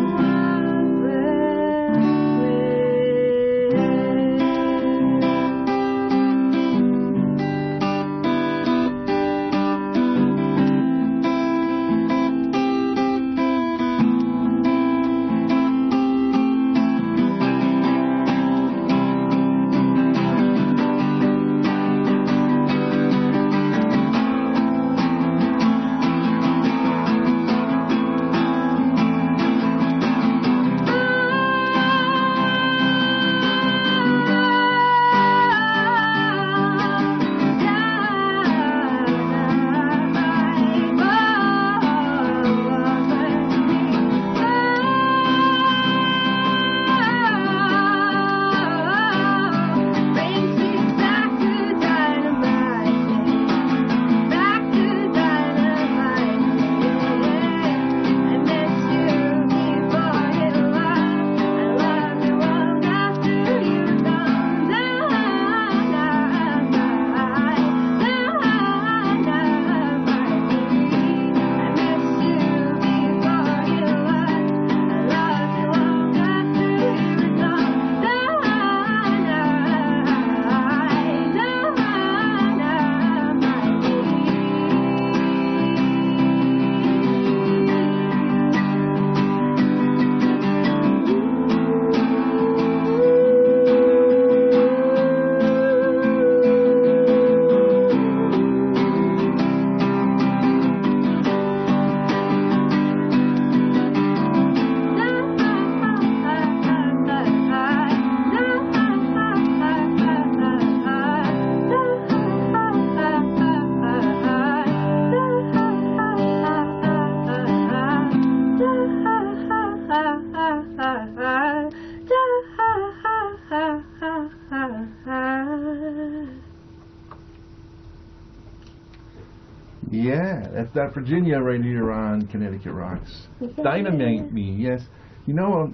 Yeah, that's that Virginia right here on Connecticut Rocks. Dynamite Me, yes. You know,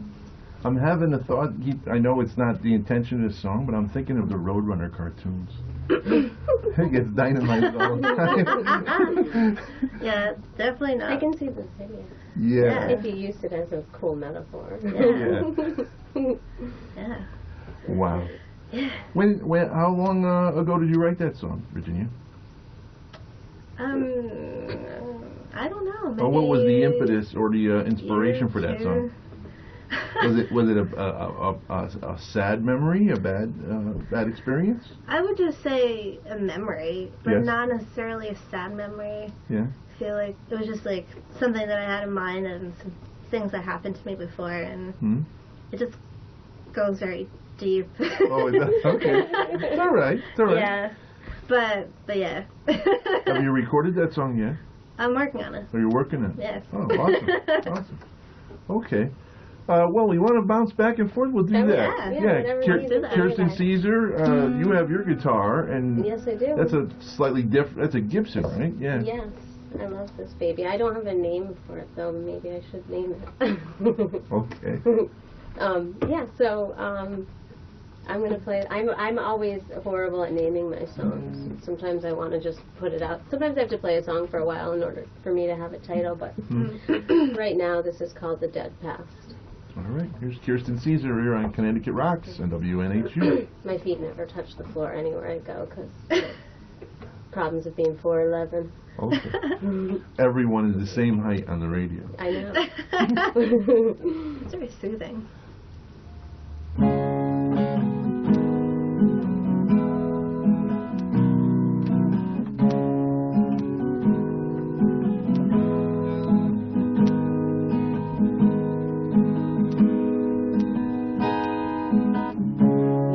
I'm having a thought. I know it's not the intention of the song, but I'm thinking of the Roadrunner cartoons. It gets dynamite all the time. Yeah, definitely not. I can see the video. Yeah. If you used it as a cool metaphor. Yeah. Yeah. Wow. When? How long ago did you write that song, Virginia? I don't know. Maybe Or what was the impetus or the inspiration for that song? Was it a sad memory, a bad experience? I would just say a memory, but Yes. not necessarily a sad memory. Yeah. I feel like it was just like something that I had in mind and some things that happened to me before, and Hmm? it just goes very deep. Oh, it does? Okay. It's all right. It's all right. Yeah, but yeah. Have you recorded that song yet? I'm working on it. Are you working on it? Yes. Oh, awesome. Awesome. Okay. Well, you want to bounce back and forth? We'll do Oh, that. yeah, whatever you do that. Kierstin Seiser, you have your guitar, and Yes, I do. that's a slightly different. That's a Gibson, right? Yeah. Yes, I love this baby. I don't have a name for it though. Maybe I should name it. Okay. Yeah. So I'm gonna play. I'm always horrible at naming my songs. Sometimes I want to just put it out. Sometimes I have to play a song for a while in order for me to have a title. But right now, this is called "The Dead Past." All right. Here's Kierstin Seiser here on Connecticut Rocks and WNHU. My feet never touch the floor anywhere I go because problems of being 4'11". Okay. Everyone is the same height on the radio. I know. It's very soothing.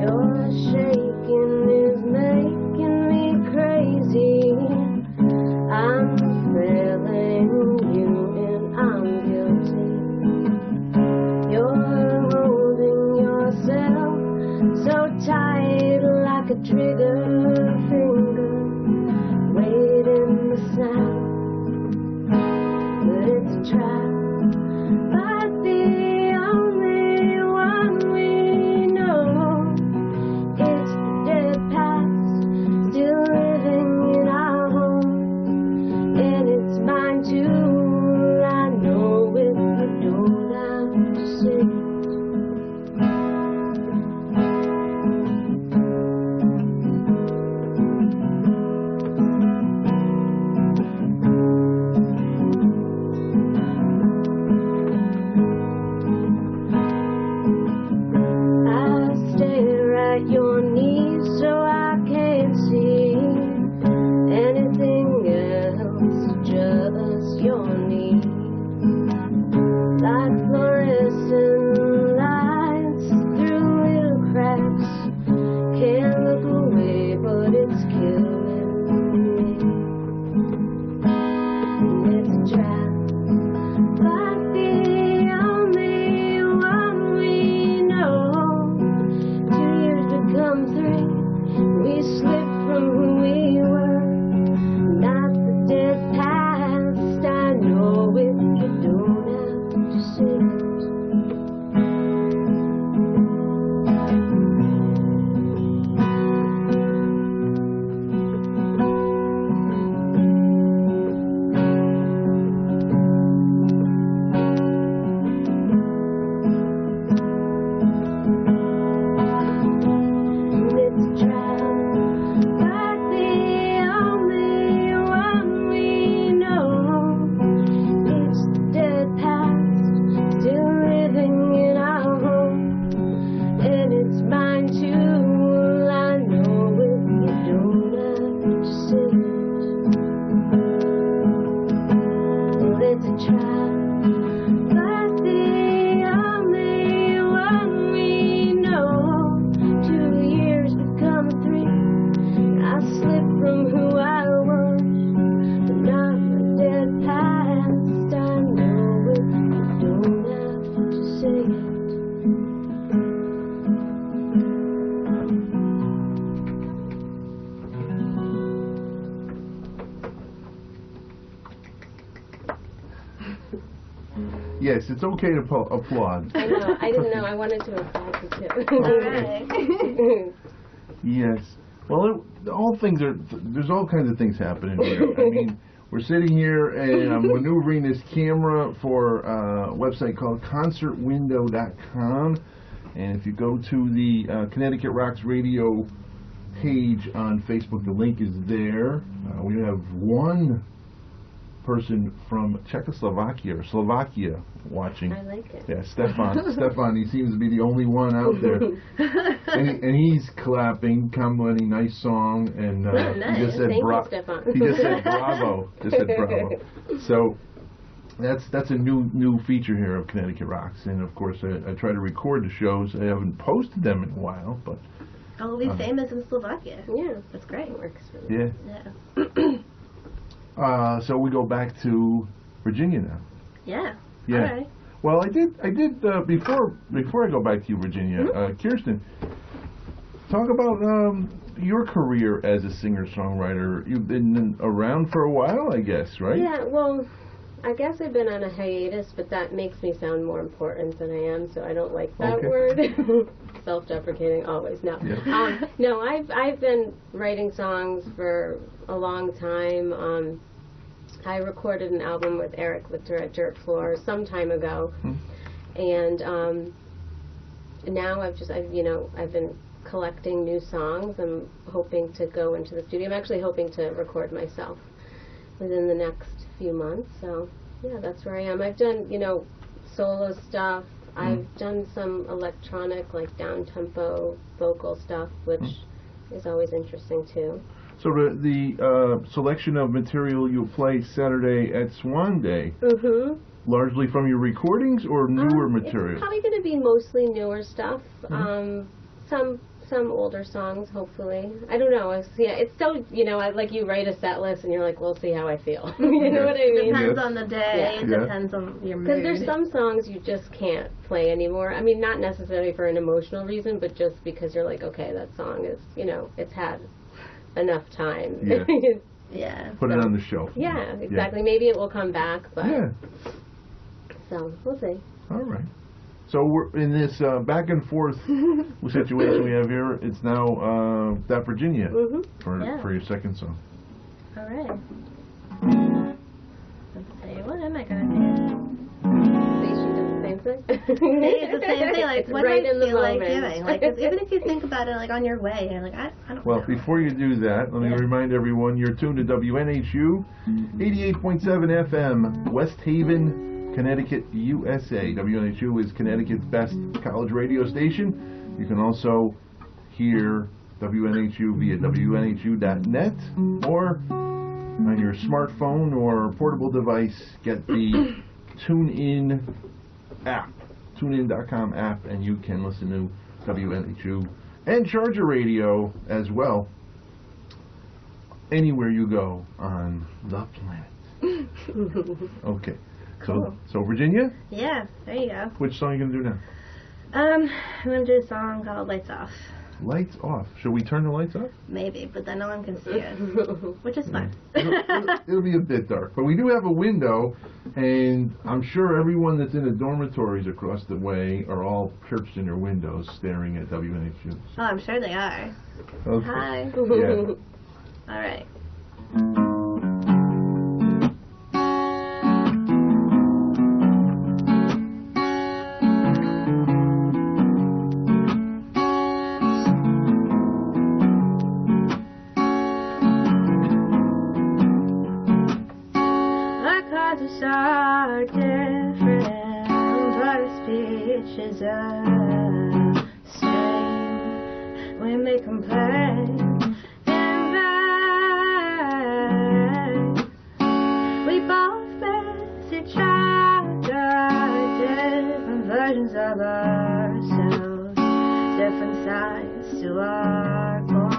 Your shaking is making me crazy. I'm failing you and I'm guilty. You're trigger finger, waiting the snap. But it's a trap, but the only one we know. It's the dead past, still living in our home, and it's mine too. I know it, but don't have to say it. Your knees so I can't see anything else, just your knees. Like fluorescent lights through little cracks, can't look away but it's killing me. It's a trap, but the only one we know. Come three, we slipped from who we were, not the dead past. I know it, you don't have to say it. Yes, it's okay to applaud. I know, I didn't know, I wanted to applaud you too. Alright. Yes. Well, all things are, there's all kinds of things happening here. I mean, we're sitting here and I'm maneuvering this camera for a website called concertwindow.com. And if you go to the Connecticut Rocks Radio page on Facebook, the link is there. We have one person from Czechoslovakia or Slovakia watching. I like it. Yeah, Stefan, he seems to be the only one out there. and he's clapping, commenting, nice song, and Nice. he just said Thank you, Stefan. He just said bravo. Just said bravo. So that's a new feature here of Connecticut Rocks, and of course I try to record the shows. I haven't posted them in a while, but I'll be famous in Slovakia. Yeah, That's great. it works for me. yeah. Yeah. So we go back to Virginia now. Yeah. Yeah. Alright. Well, I did before I go back to you, Virginia. Kierstin, talk about your career as a singer-songwriter. You've been around for a while, I guess, right? Yeah, well, I guess I've been on a hiatus, but that makes me sound more important than I am, so I don't like that word. Self-deprecating, always. No. Yeah. No, I've been writing songs for a long time. I recorded an album with Eric Lichter at Dirt Floor some time ago, and now I've been collecting new songs. I'm hoping to go into the studio. I'm actually hoping to record myself within the next few months. So yeah, that's where I am. I've done solo stuff. I've done some electronic, like down-tempo vocal stuff, which is always interesting too. So the selection of material you'll play Saturday at Swan Day, largely from your recordings or newer material? It's probably going to be mostly newer stuff. Some some older songs, hopefully. I don't know. It's so, like you write a set list and you're like, we'll see how I feel. You know what I mean? Depends on the day. It depends on your mood. Because there's some songs you just can't play anymore. I mean, not necessarily for an emotional reason, but just because you're like, okay, that song is, it's had enough time. Yeah. Yeah. Put it on the shelf. Yeah, exactly. Maybe it will come back, but... Yeah. So, we'll see. All right. So we're in this back and forth situation we have here. It's now that Virginia for your second song. All right. Let's see. What am I gonna do? See, she does the same thing. It's the same thing. Like, what right do I in the feel like moment. doing? Like, 'cause even if you think about it, like on your way, you're like, I don't Well, know. before you do that, let me remind everyone you're tuned to WNHU 88.7 FM, West Haven, Connecticut, USA. WNHU is Connecticut's best college radio station. You can also hear WNHU via WNHU.net or on your smartphone or portable device. Get the TuneIn app, TuneIn.com app, and you can listen to WNHU and Charger Radio as well anywhere you go on the planet. Okay. Cool. So Virginia? Yeah, there you go. Which song are you going to do now? I'm gonna do a song called Lights Off. Lights off. Should we turn the lights off? Maybe, but then no one can see us, which is fine. It'll be a bit dark. But we do have a window, and I'm sure everyone that's in the dormitories across the way are all perched in their windows staring at WNHU. Oh, I'm sure they are. Okay. Hi. Yeah. All right. Are different, but our speech is the same. We may complain in vain. We both miss each other, different versions of ourselves, different sides to our coins.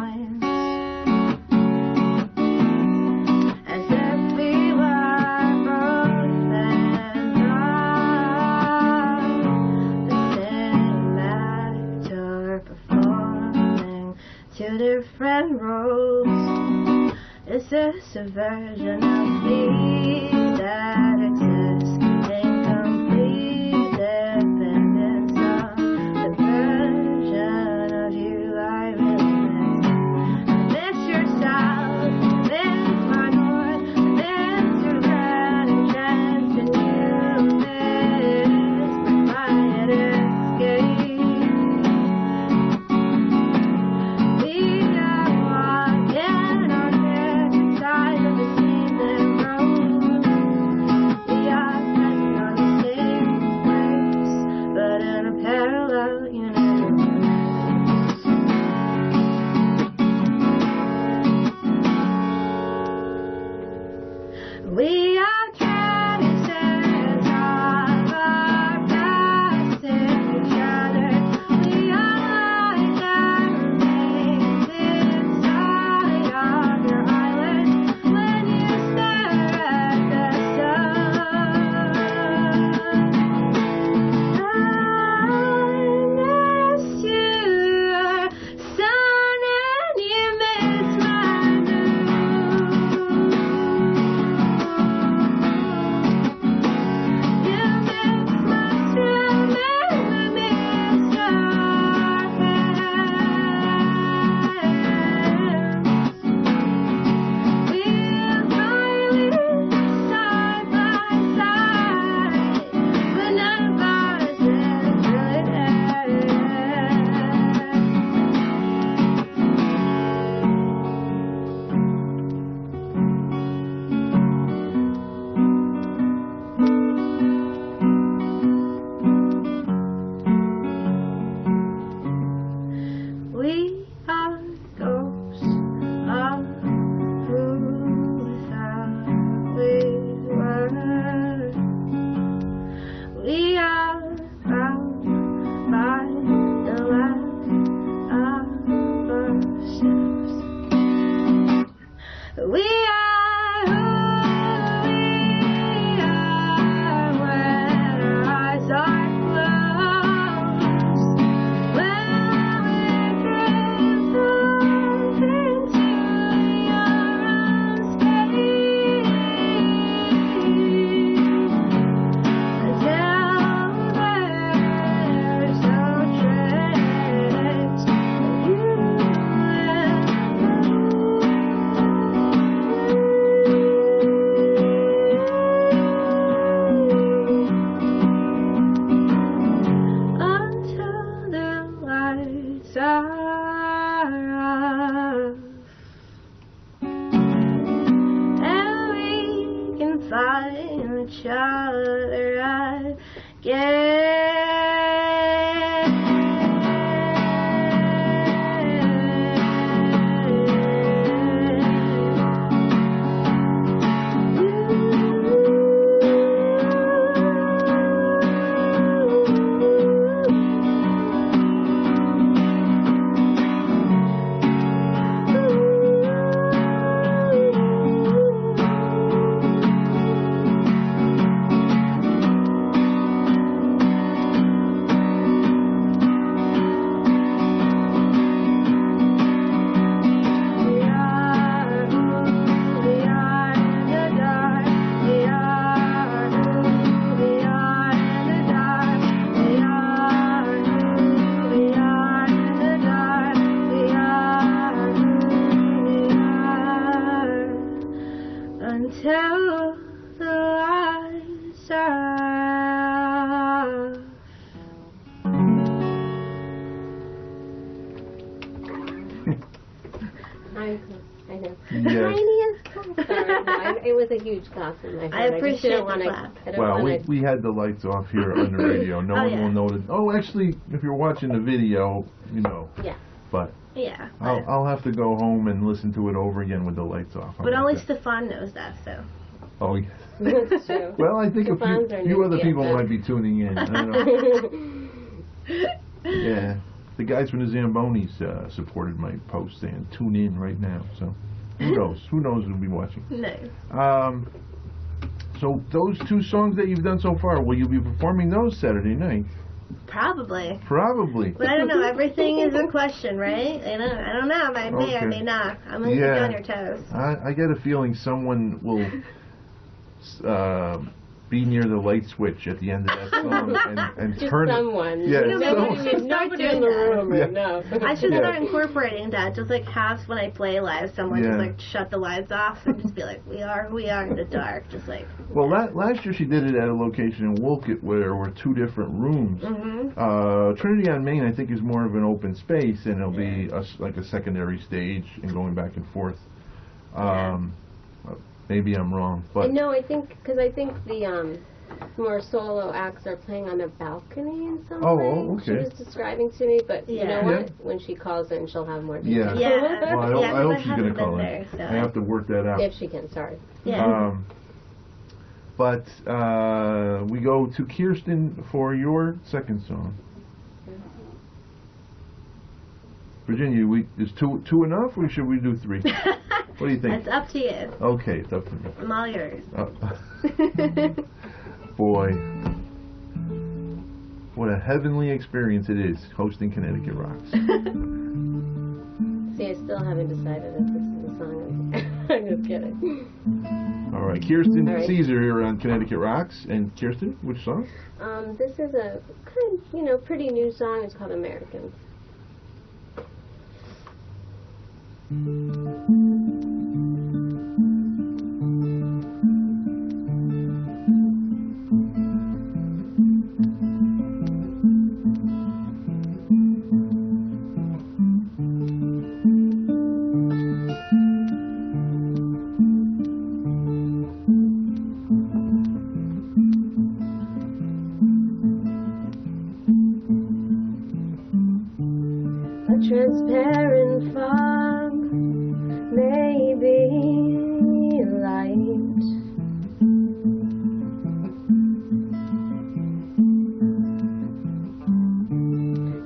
Two different roles. Is this a version of me that exists in complete dependence on the version of you I really miss? Miss yourself, miss my Lord, miss your grand chance, and you miss my quiet escape. Until the lights are off. I know. Yes. Tiniest cough. Sorry, no, it was a huge cough in my head. I appreciate just the didn't clap. I don't Well, wanna, we had the lights off here on the radio. No one yeah. will notice. Oh, actually, if you're watching the video, you know. Yeah. But Yeah. I'll have to go home and listen to it over again with the lights off. How But about only that? Stefan knows that, so. Oh, yes. That's true. Well, I think Stefan's our a few new other people BFF. might be tuning in. I don't know. Yeah. The guys from the Zambonis supported my post saying, tune in right now. So, who knows? Who knows who'll be watching? No. So, those two songs that you've done so far, will you be performing those Saturday night? Probably. Probably. But I don't know. Everything is in question, right? I don't know. I may, I may not. I'm going to keep you on your toes. I get a feeling someone will be near the light switch at the end of that song and Just turn someone. it. Yeah, Nobody in the room right now. I should Yeah. start incorporating that. Just like have when I play live, someone Yeah. just like shut the lights off and just be like, we are in the dark. Just like. Well, last year she did it at a location in Wolcott where there were two different rooms. Mm-hmm. Trinity on Main, I think, is more of an open space, and it'll be like a secondary stage and going back and forth. Maybe I'm wrong, but No, I think the more solo acts are playing on a balcony in some way. Oh, She okay. was describing to me, but you know Yeah. what? When she calls in, she'll have more Yeah. details. Yeah. Well, I hope she's haven't going to call been in. there, so. I have to work that out. If she can, sorry. Yeah. But we go to Kierstin for your second song. Virginia, is two enough, or should we do three? What do you think? It's up to you. Okay, it's up to me. I'm all yours. Boy, what a heavenly experience it is hosting Connecticut Rocks. See, I still haven't decided if this is the song. I'm just kidding. All right, Kierstin All right. Seiser here on Connecticut Rocks. And Kierstin, which song? This is a kind of, pretty new song. It's called Americans. A transparent fog, maybe light.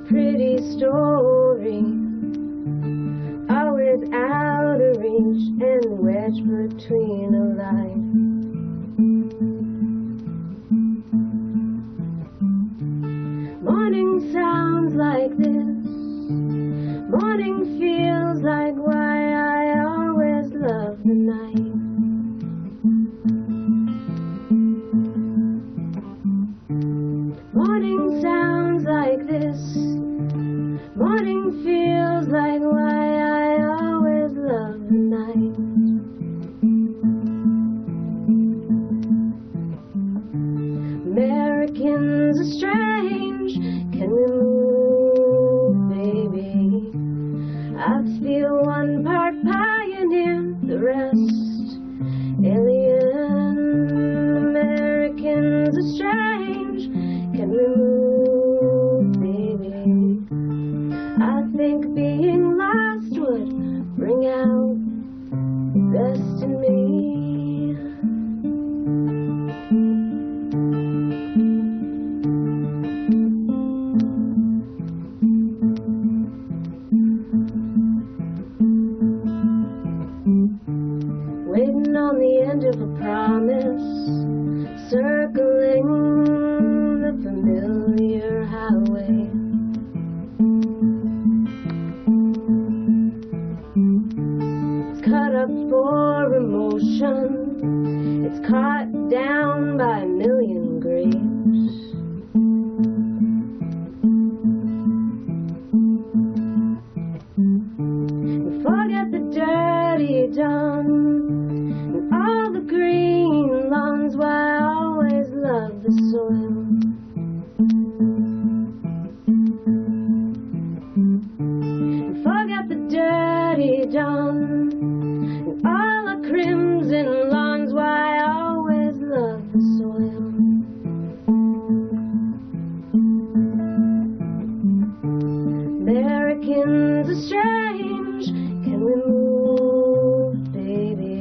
Pretty story, always out of reach and wedged between a light. Morning sounds like this. Morning feels like why I always love the night. Morning sounds like this. Morning feels like why I always love the night. Americans are strange. Can we move, baby? I feel one part pioneer, the rest alien. Americans are strange. bring out the best in me. Waiting on the end of a promise, circling the familiar highway. It's cut up for emotion, it's caught down by a million grapes. And forget the dirty done and all the green lawns, why I always love the soil. And forget the dirty dawn and all the crimson lawns, why I always love the soil. Americans are strange, can we move, baby?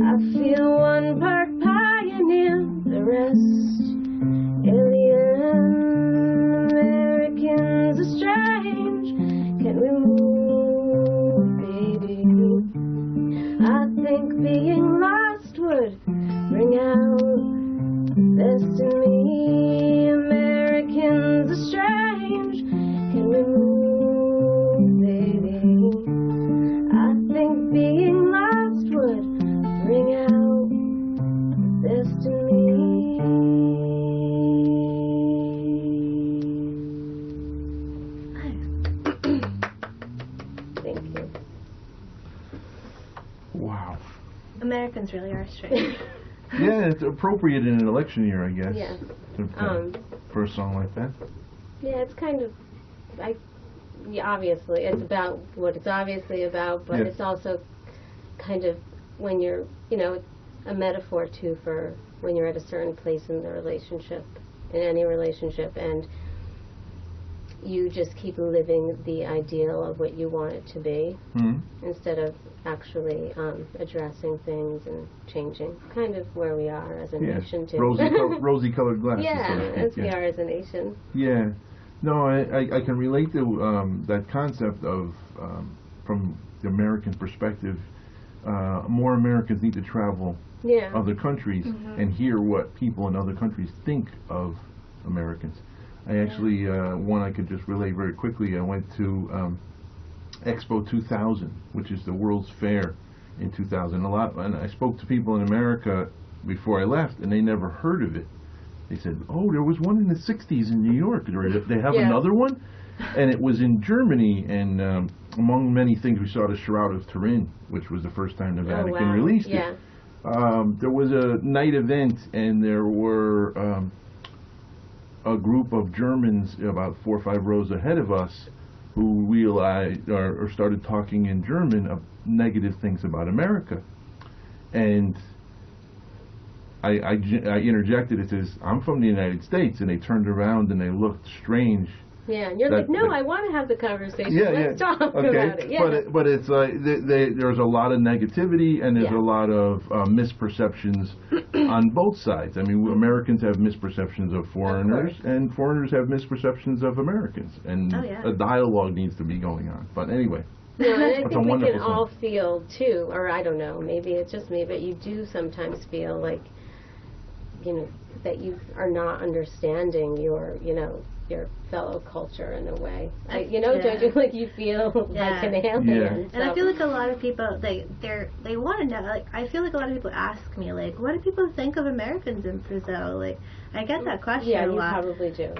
I feel one part pioneer, the rest alien. Americans are strange, can we move, baby? I think being lost would bring out the best in me. Americans are strange, can we move, baby? I think being lost would bring out the best in me. Thank you. Wow. Americans really are strange. Yeah, it's appropriate in an election year, I guess. Yeah. For a song like that. Yeah, it's kind of, obviously, it's about what it's obviously about, but Yeah. it's also kind of when you're, it's a metaphor too for when you're at a certain place in the relationship, in any relationship, and you just keep living the ideal of what you want it to be instead of actually addressing things and changing. Kind of where we are as a nation too. Rosy-colored glasses. Yeah, so to speak. as we are as a nation. Yeah. No, I can relate to that concept of, from the American perspective, more Americans need to travel other countries and hear what people in other countries think of Americans. I actually, one I could just relate very quickly, I went to Expo 2000, which is the World's Fair in 2000. And I spoke to people in America before I left, and they never heard of it. They said, oh, there was one in the 60s in New York. They have another one? And it was in Germany, and among many things, we saw the Shroud of Turin, which was the first time the Vatican released it. There was a night event, and there were a group of Germans about 4 or 5 rows ahead of us who realized or started talking in German of negative things about America. And I interjected, it says, I'm from the United States, and they turned around and they looked strange. Yeah, and you're like, no, I want to have the conversation. Let's talk about it. Yeah. But it's like there's a lot of negativity, and there's a lot of misperceptions on both sides. I mean, Americans have misperceptions of foreigners, and foreigners have misperceptions of Americans, and a dialogue needs to be going on. But anyway. No, and I think we can all feel too, or I don't know, maybe it's just me, but you do sometimes feel like, that you are not understanding your fellow culture in a way. Don't you like you feel like an alien? Yeah. And I feel like a lot of people they want to know. Like I feel like a lot of people ask me like, what do people think of Americans in Brazil? Like I get that question a lot. Yeah, you probably do.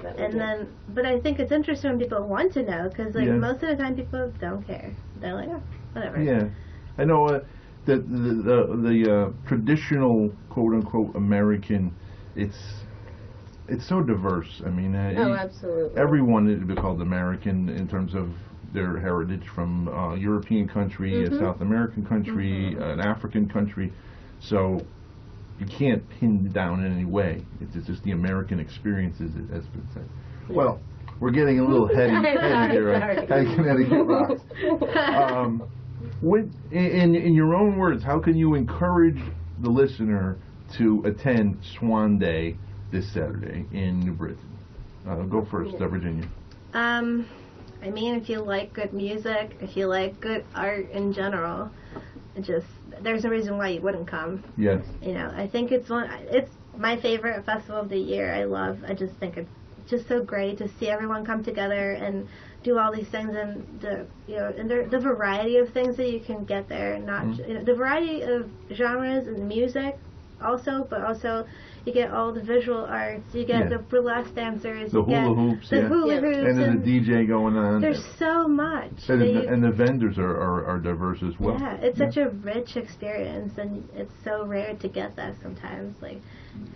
But I think it's interesting when people want to know because most of the time people don't care. They're like, oh, whatever. Yeah, I know the traditional quote unquote American. It's so diverse. I mean, absolutely. Everyone would be called American in terms of their heritage from a European country, a South American country, an African country. So you can't pin down in any way. It's just the American experience, as been said. Yeah. Well, we're getting a little heady here. Connecticut Rocks. In your own words, how can you encourage the listener to attend Swan Day this Saturday in New Britain? Go first, Virginia. I mean, if you like good music, if you like good art in general, there's no reason why you wouldn't come. Yes. You know, I think it's my favorite festival of the year. I just think it's just so great to see everyone come together and do all these things, and the variety of things that you can get there, the variety of genres and music also, but also you get all the visual arts, you get the burlesque dancers, the hula hoops, and then the DJ going on. There's so much. And the vendors are diverse as well. Yeah, it's such a rich experience, and it's so rare to get that sometimes.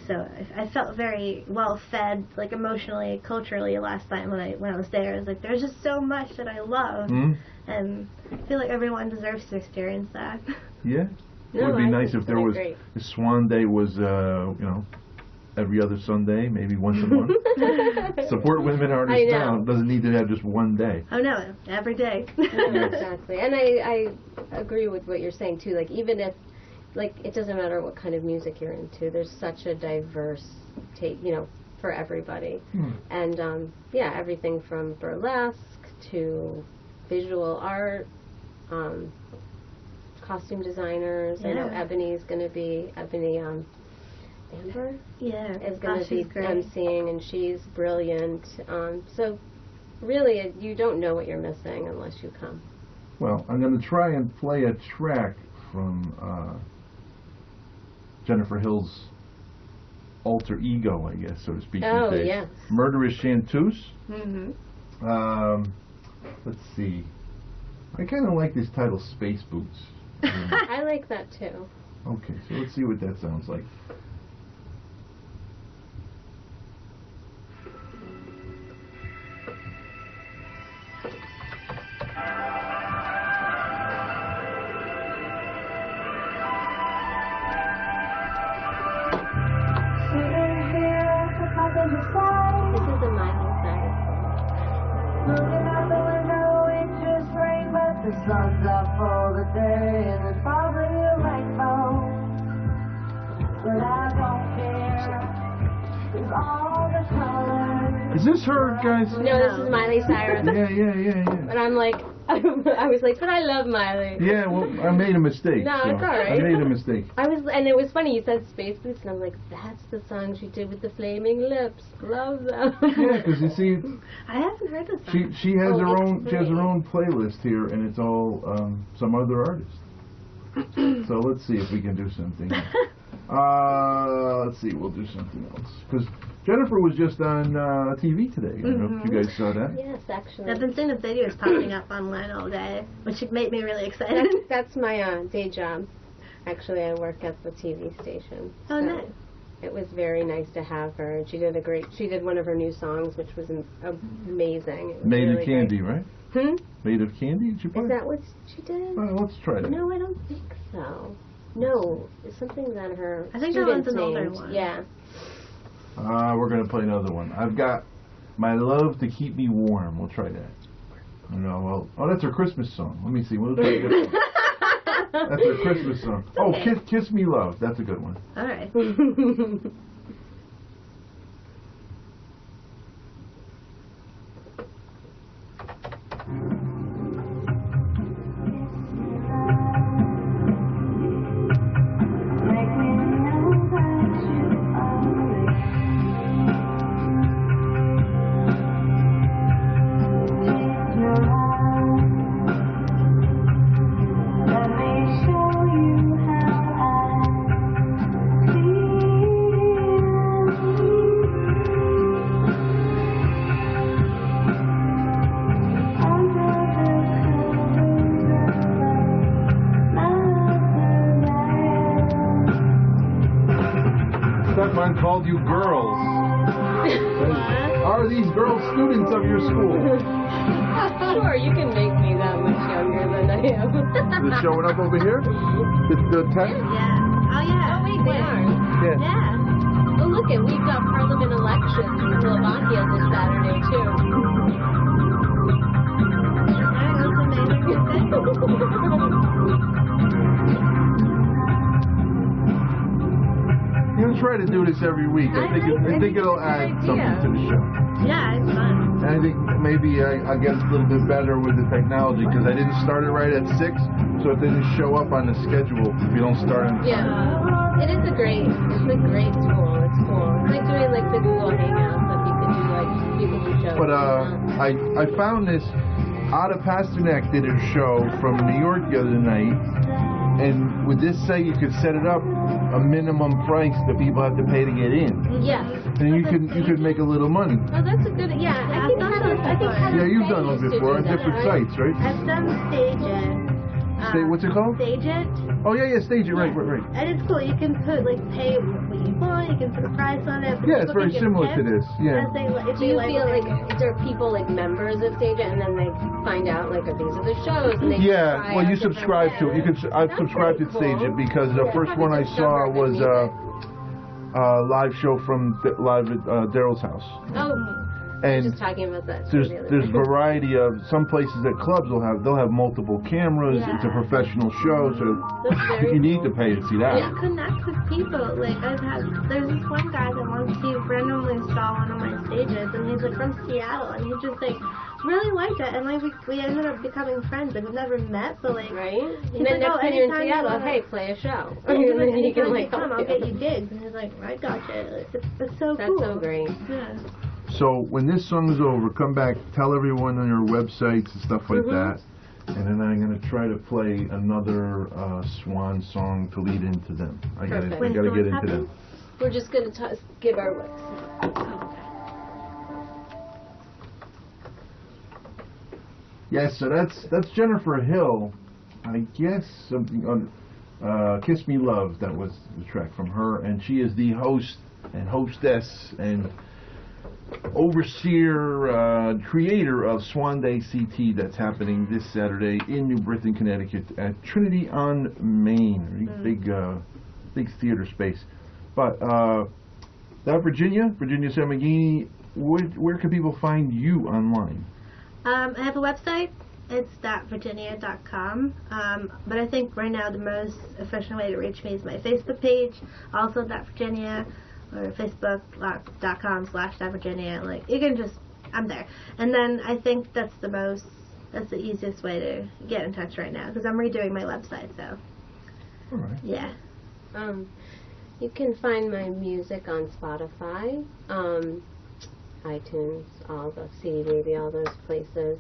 So I felt very well fed, emotionally, culturally last time when I was there. I was like, there's just so much that I love, and I feel like everyone deserves to experience that. Yeah. It would be nice if there was Swan Day was every other Sunday, maybe once a month. Support women artists now. Doesn't need to have just one day. Oh no, every day. Exactly, and I agree with what you're saying too. Even if it doesn't matter what kind of music you're into, there's such a diverse take, for everybody, and everything from burlesque to visual art. Costume designers. I know Ebony's going to be Amber. Yeah, is going to be emceeing, and she's brilliant. So really, you don't know what you're missing unless you come. Well, I'm going to try and play a track from Jennifer Hill's alter ego, I guess, so to speak. Oh, yes. Murderous Chanteuse. Let's see. I kind of like this title, Space Boots. I like that too. Okay, so let's see what that sounds like. This is a Miley Cyrus song. Looking out the window, it just rained, but the sun's up for the day, and it's probably a rainbow. But I don't care, 'cause all the colors. Is this her, guys? No, this is Miley Cyrus. Yeah. And I'm like, I was like, but I love Miley. Yeah, well, I made a mistake. No, so it's all right. I made a mistake. And it was funny, you said Space Boots, and I'm like, that's the song she did with the flaming lips. Love them. Yeah, because you see, I haven't heard this song. she has her own. She has her own playlist here, and it's all some other artists. So let's see if we can do something. Let's see, we'll do something else. Because Jennifer was just on TV today. I don't know if you guys saw that. Yes, actually. I've been seeing the videos popping up online all day, which made me really excited. That's my day job. Actually, I work at the TV station. Oh, so nice. It was very nice to have her. She did one of her new songs, which was amazing. It was Made really of Candy, great. right? Made of Candy, did you play? Is that what she did? Well, let's try that. No, I don't think so. No, it's something that her I think that one's an named. older one. Yeah. We're going to play another one. I've got My Love to Keep Me Warm. We'll try that. That's her Christmas song. Let me see. We'll try this one. That's her Christmas song. Okay. Oh, Kiss Me Love. That's a good one. All right. Stefan called you girls. Are these girls students of your school? Sure, you can make me that much younger than I am. Is it showing up over here? The text? Yeah. Oh, yeah. Oh, wait, they are. Yeah. Yeah. Oh, look, we've got parliament elections in Slovakia this Saturday, too. That's amazing. gonna try to do this every week. I think it'll add something to the show. Yeah, it's fun. And I think maybe I'll get a little bit better with the technology because I didn't start it right at 6, so it didn't show up on the schedule if you don't start on time. Yeah, it's a great tool. It's cool. It's like doing like physical hangouts that you can do shows. But I found this. Ada Pasternak did a show from New York the other night, and with this site you could set it up a minimum price that people have to pay to get in. Yeah. And you could make a little money. Oh, that's a good. Yeah, I think Yeah, you've done it before on different sites, right? I've done Stage It. What's it called? Stage It. Oh yeah, Stage It. Right. And it's cool. You can put pay what you want. You can put a price on it. Yeah, it's very similar to this. Yeah. Do you feel like is there people like members of Stage It, and then they find out like these are the shows? And they well, you subscribe to it. I've subscribed to Stage It because the first one I saw was live show from live at Daryl's house. Oh. And just talking about that. There's variety of some places at clubs they'll have multiple cameras. Yeah. It's a professional show, so you need to pay to see that. You connect with people. Like there's this one guy that wants to randomly install one of my stages, and he's like from Seattle, and he just like really liked it, and like we ended up becoming friends. Like we've never met, but like right. He's And then like, next time you're in Seattle, hey, play a show. And he's like, you can like come, I'll get you gigs, and he's like, I got you. It's so That's cool. so great. Yeah. So when this song is over, come back, tell everyone on your websites and stuff like that, and then I'm going to try to play another Swan song to lead into them. I got to get into them. We're just going to give our website. Yes, so that's Jennifer Hill. I guess something on Kiss Me Love, that was the track from her, and she is the host and hostess and overseer, creator of Swan Day CT that's happening this Saturday in New Britain, Connecticut at Trinity on Main. Big theater space. But that Virginia Sammaghini, where can people find you online? I have a website. It's .virginia.com. But I think right now the most efficient way to reach me is my Facebook page, also .virginia. Or facebook.com/.virginia. Like you can I'm there. And then I think that's the easiest way to get in touch right now because I'm redoing my website. So. All right. Yeah. You can find my music on Spotify, iTunes, all the CD Baby, all those places.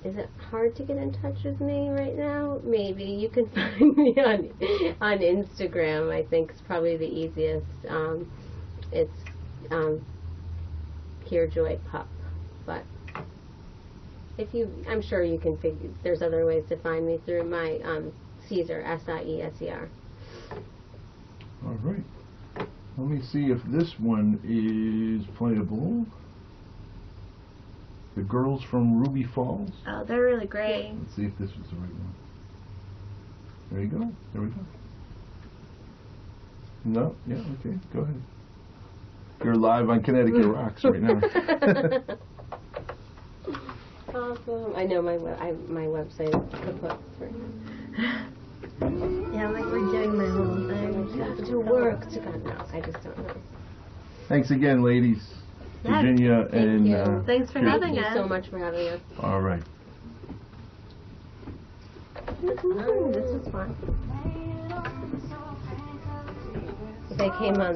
Is it hard to get in touch with me right now? Maybe. You can find me on Instagram. I think it's probably the easiest. It's Pure Joy Pup. But I'm sure you can figure. There's other ways to find me through my Seiser, SIESER. All right. Let me see if this one is playable. The Girls from Ruby Falls. Oh, they're really great. Let's see if this was the right one. There you go. There we go. No? Yeah, okay. Go ahead. You're live on Connecticut Rocks right now. Awesome. I know my website is kaput right now. Yeah, I'm like redoing my whole thing. To work. No, I just don't know. Thanks again, ladies. Yeah, Virginia thank you. and Thanks for Thank having you us. so much for having us. all right. This was fun. If I came on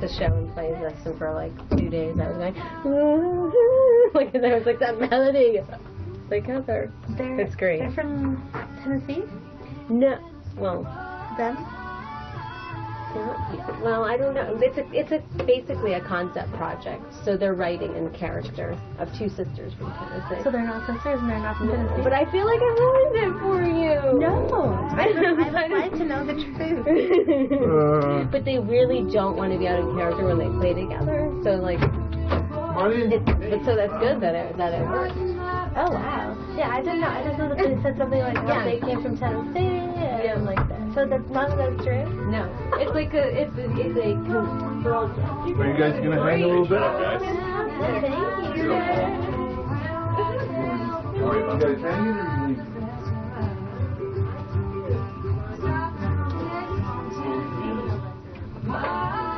the show and played lesson for like 2 days, I was like, and I was like that melody. Like Heather. It's great. They're from Tennessee? No, well, Them? yeah, well, I don't know. It's basically a concept project. So they're writing in character of two sisters from Tennessee. So they're not sisters and they're not from Tennessee? But I feel like I ruined it for you. No. I'd like to know the truth. But they really don't want to be out of character when they play together. So like, but so that's good that it worked. Oh, wow. Yeah, I didn't know. I just know that they said something like, they came from Tennessee. And like that. So that's none of that's true? No. It's like it's a girl. Are you guys gonna hang a little bit? Thank you. All right, you guys hanging or you leaving? Bye.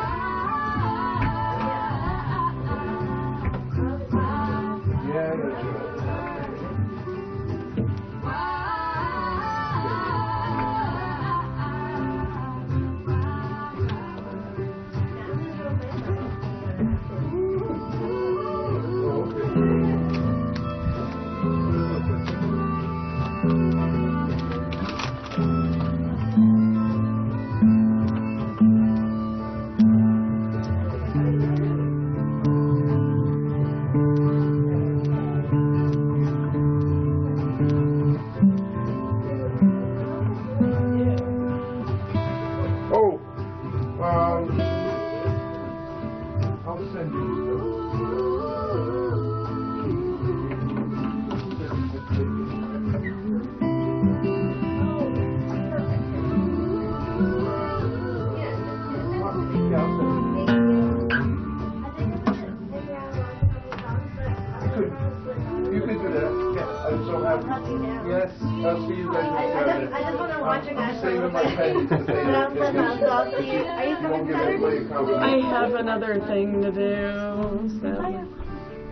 watching that for a little saving my bit. pen to say But I'll slip out, so I'll see you. Are you coming Saturday? I have another thing to do, so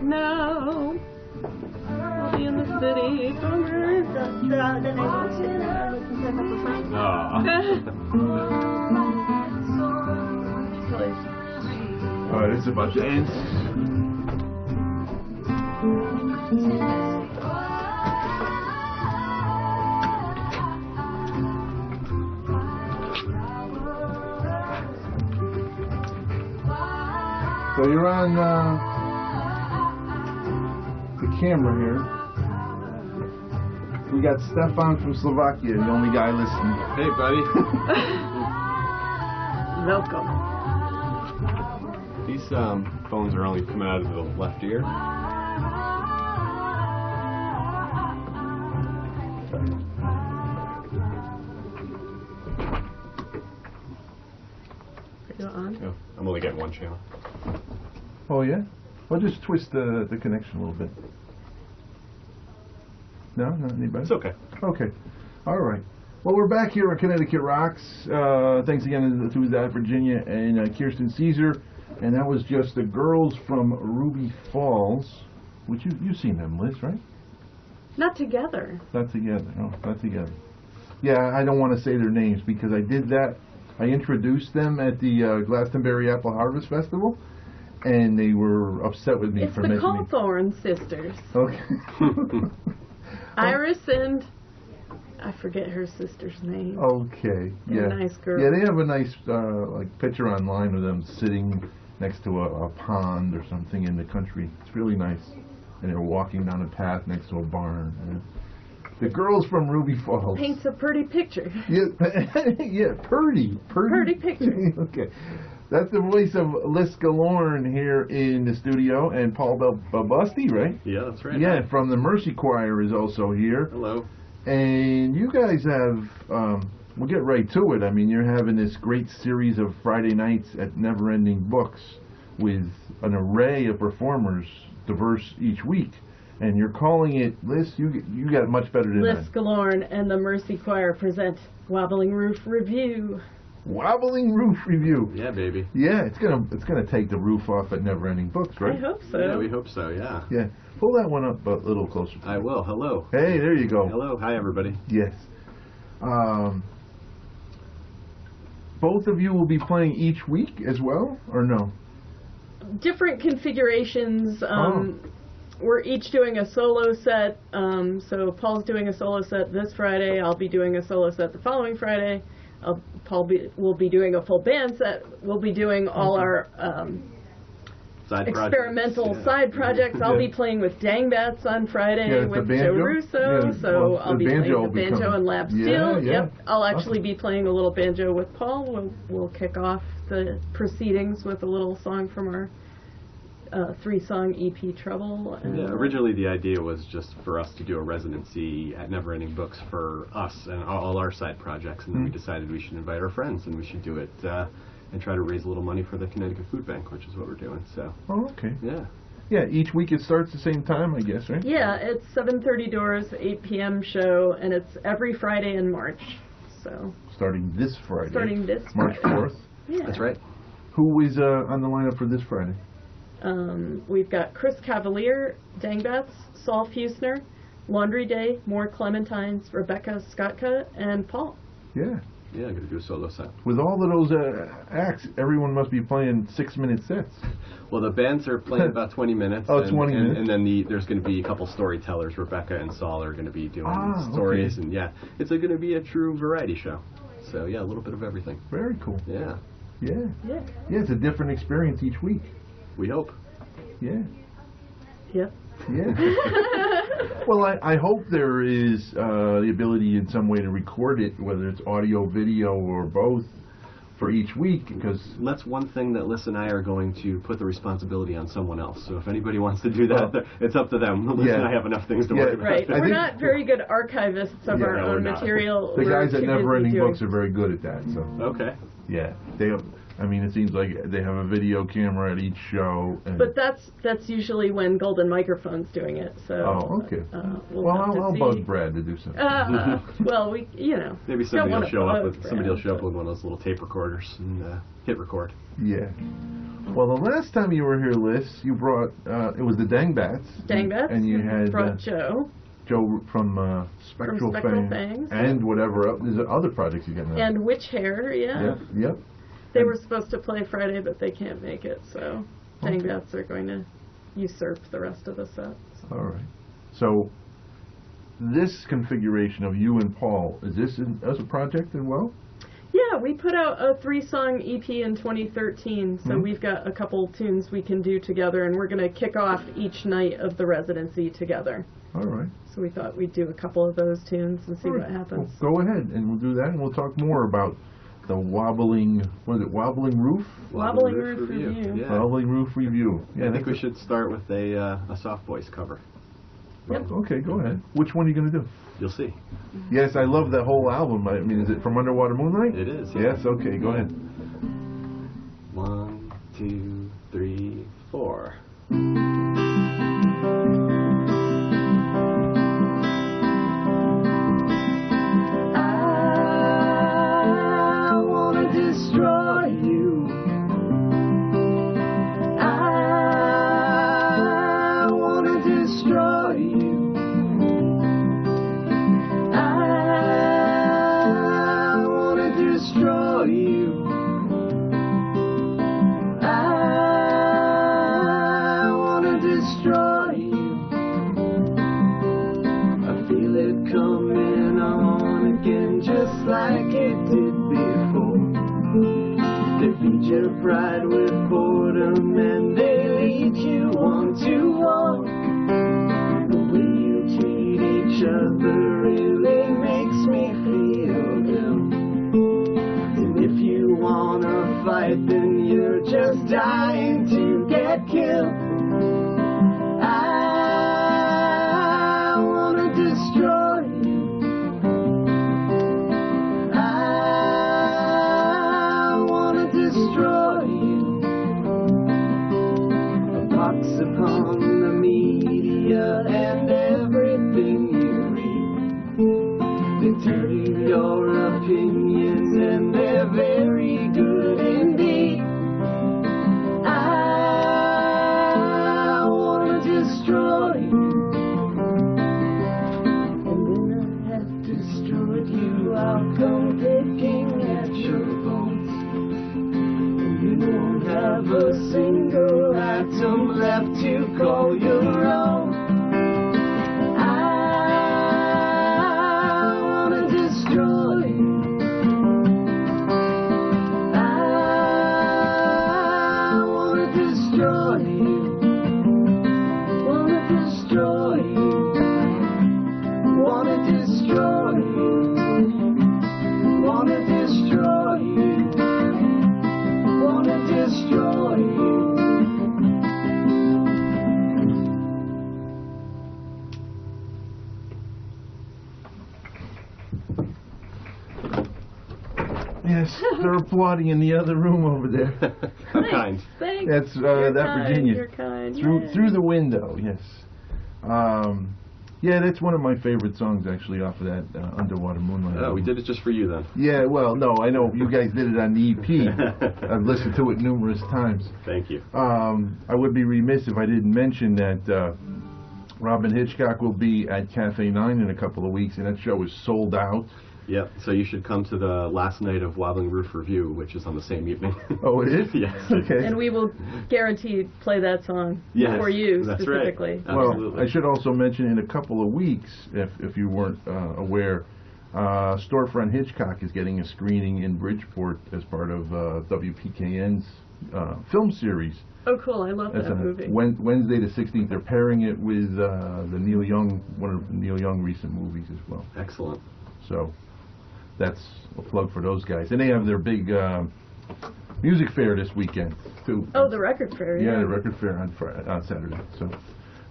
no. I'll be in the city. Bummer. So then I want to listen to a couple songs. Alright, it's about to end. So you're on the camera here. We got Stefan from Slovakia, the only guy listening. Hey, buddy. Welcome. These phones are only coming out of the left ear. Are you on? Oh, I'm only getting one channel. Oh yeah? Well, just twist the connection a little bit. No, not anybody. It's okay. Okay. All right. Well, we're back here at Connecticut Rocks. Thanks again to that Virginia and Kierstin Seiser, and that was just the girls from Ruby Falls, which you've seen them, Liz, right? Not together. Not together. No, not together. Yeah, I don't want to say their names because I did that. I introduced them at the Glastonbury Apple Harvest Festival, and they were upset with me It's for the mentioning. Cawthorn sisters. Okay. Iris and I forget her sister's name. Okay. They're Yeah. nice girls. Yeah, they have a nice like picture online of them sitting next to a pond or something in the country. It's really nice. And they're walking down a path next to a barn. The girls from Ruby Falls. Paints a pretty picture. Yeah, yeah, Purdy. Pretty picture. Okay. That's the voice of Lys Guillorn here in the studio, and Paul Belbusti, right? Yeah, that's right. Yeah, from the Mercy Choir is also here. Hello. And you guys have, we'll get right to it. I mean, you're having this great series of Friday nights at Never Ending Books with an array of performers, diverse each week. And you're calling it, Liz, you got much better than Lys that. Guillorn and the Mercy Choir present Wobbling Roof Review. Wobbling Roof Review. Yeah, baby. Yeah, it's gonna take the roof off at Never Ending Books, right? I hope so. Yeah, we hope so, yeah. Yeah. Pull that one up a little closer. I will. Hello. Hey, there you go. Hello. Hi, everybody. Yes. Both of you will be playing each week as well, or no? Different configurations. We're each doing a solo set. So Paul's doing a solo set this Friday. I'll be doing a solo set the following Friday. Paul will be doing a full band set. We'll be doing all our Side experimental projects. side projects. I'll Yeah. be playing with Dangbats on Friday Yeah, it's with the Joe banjo? Russo. Yeah, So well, I'll the be banjo playing will the be banjo coming. and lap Yeah, steel. yeah. Yep. I'll actually Awesome. be playing a little banjo with Paul. We'll kick off the proceedings with a little song from our 3-song EP Trouble. And Yeah, originally the idea was just for us to do a residency at Never Ending Books for us and all our side projects, and then we decided we should invite our friends and we should do it and try to raise a little money for the Connecticut Food Bank, which is what we're doing. So, Oh, okay. yeah. Yeah, each week it starts the same time, I guess, right? Yeah, it's 7:30 doors, 8 p.m. show, and it's every Friday in March. So Starting this Friday. starting this March Friday. 4th. Yeah. That's right. Who is on the lineup for this Friday? We've got Chris Cavalier, Dangbats, Saul Fusner, Laundry Day, More Clementines, Rebecca Skotka, and Paul. Yeah. Yeah, I'm going to do a solo set. With all of those acts, everyone must be playing 6-minute sets. Well, the bands are playing about 20 minutes. Oh, and, 20 minutes. And then there's going to be a couple storytellers. Rebecca and Saul are going to be doing stories. Okay. And yeah, it's going to be a true variety show. So yeah, a little bit of everything. Very cool. Yeah, Yeah. Yeah. Yeah, it's a different experience each week. we hope. Yeah. Yep. Yeah. Well, I hope there is the ability in some way to record it, whether it's audio, video, or both, for each week, because That's one thing that Lys and I are going to put the responsibility on someone else. So if anybody wants to do that, it's up to them. Lys Yeah. and I have enough things to Yeah. worry about. Right. I We're think- not very good archivists of Yeah, our no, we're own not. material. the We're guys at too Never busy Ending doing- Books are very good at that. So Okay. Yeah, I mean, it seems like they have a video camera at each show. And But that's usually when Golden Microphone's doing it. So. Oh, okay. We'll have to I'll see. bug Brad to do something. Well, Maybe don't somebody will wanna show up bug with somebody will Brad, show up but- with one of those little tape recorders and hit record. Yeah. Well, the last time you were here, Lys, you brought it was the Dangbats. Dangbats. And you had brought Joe from Spectral Spectral Fangs, Fangs. and whatever else. There's other projects you got now. and Witch Hair. Yeah. Yep. They were supposed to play Friday, but they can't make it. So Okay. Dangbats are going to usurp the rest of the set. So. All right. So this configuration of you and Paul, is this as a project as well? Yeah, we put out a 3-song EP in 2013, so Mhm. we've got a couple tunes we can do together, and we're going to kick off each night of the residency together. All right. So we thought we'd do a couple of those tunes and see All what right. happens. Well, go ahead, and we'll do that, and we'll talk more about the wobbling roof? Wobbling Roof Review. Yeah. Wobbling Roof Review. I think we should start with a soft voice cover. Yep. Okay, go ahead. Which one are you going to do? You'll see. Yes, I love that whole album. I mean, is it From Underwater Moonlight? It is. Yes, okay, go ahead. 1, 2, 3, 4. I wanna destroy you. I wanna destroy you. I wanna destroy you. I wanna destroy you. I feel it coming on again, just like it did before. They feed your pride with boredom and they lead you on to war. The way you treat each other really makes me feel ill. And if you wanna fight, then you're just dying to get killed. I wanna destroy you. I wanna destroy you. A pox upon the media and everything you read. They tell you your opinions and they're very good indeed. I wanna destroy you. And when I have destroyed you, I'll come picking at your bones. And you won't have a single atom left to call your own. I wanna destroy you. I wanna destroy you. Wanna destroy you. Wanna destroy you. Wanna destroy you. Wanna destroy you. Yes, they're applauding in the other room over there. How kind. Thanks. That's You're that kind, Virginia. You're kind. Through Yay. through the window, yes. Yeah, that's one of my favorite songs actually off of that Underwater Moonlight. Oh, we did it just for you then. Yeah, well, no, I know you guys did it on the EP. I've listened to it numerous times. Thank you. I would be remiss if I didn't mention that Robin Hitchcock will be at Cafe 9 in a couple of weeks, and that show is sold out. Yep, so you should come to the last night of Wobbling Roof Review, which is on the same evening. Oh, it is? Yes. Okay. And we will guarantee play that song Yes, for you that's specifically. right. Well, Absolutely. I should also mention in a couple of weeks, if you weren't aware, Storefront Hitchcock is getting a screening in Bridgeport as part of WPKN's film series. Oh, cool! I love That's that on movie. Wednesday the 16th. They're pairing it with the Neil Young, one of Neil Young recent movies as well. Excellent. So that's a plug for those guys. And they have their big music fair this weekend too. Oh, the record fair. Yeah, Yeah, the record fair on Saturday. So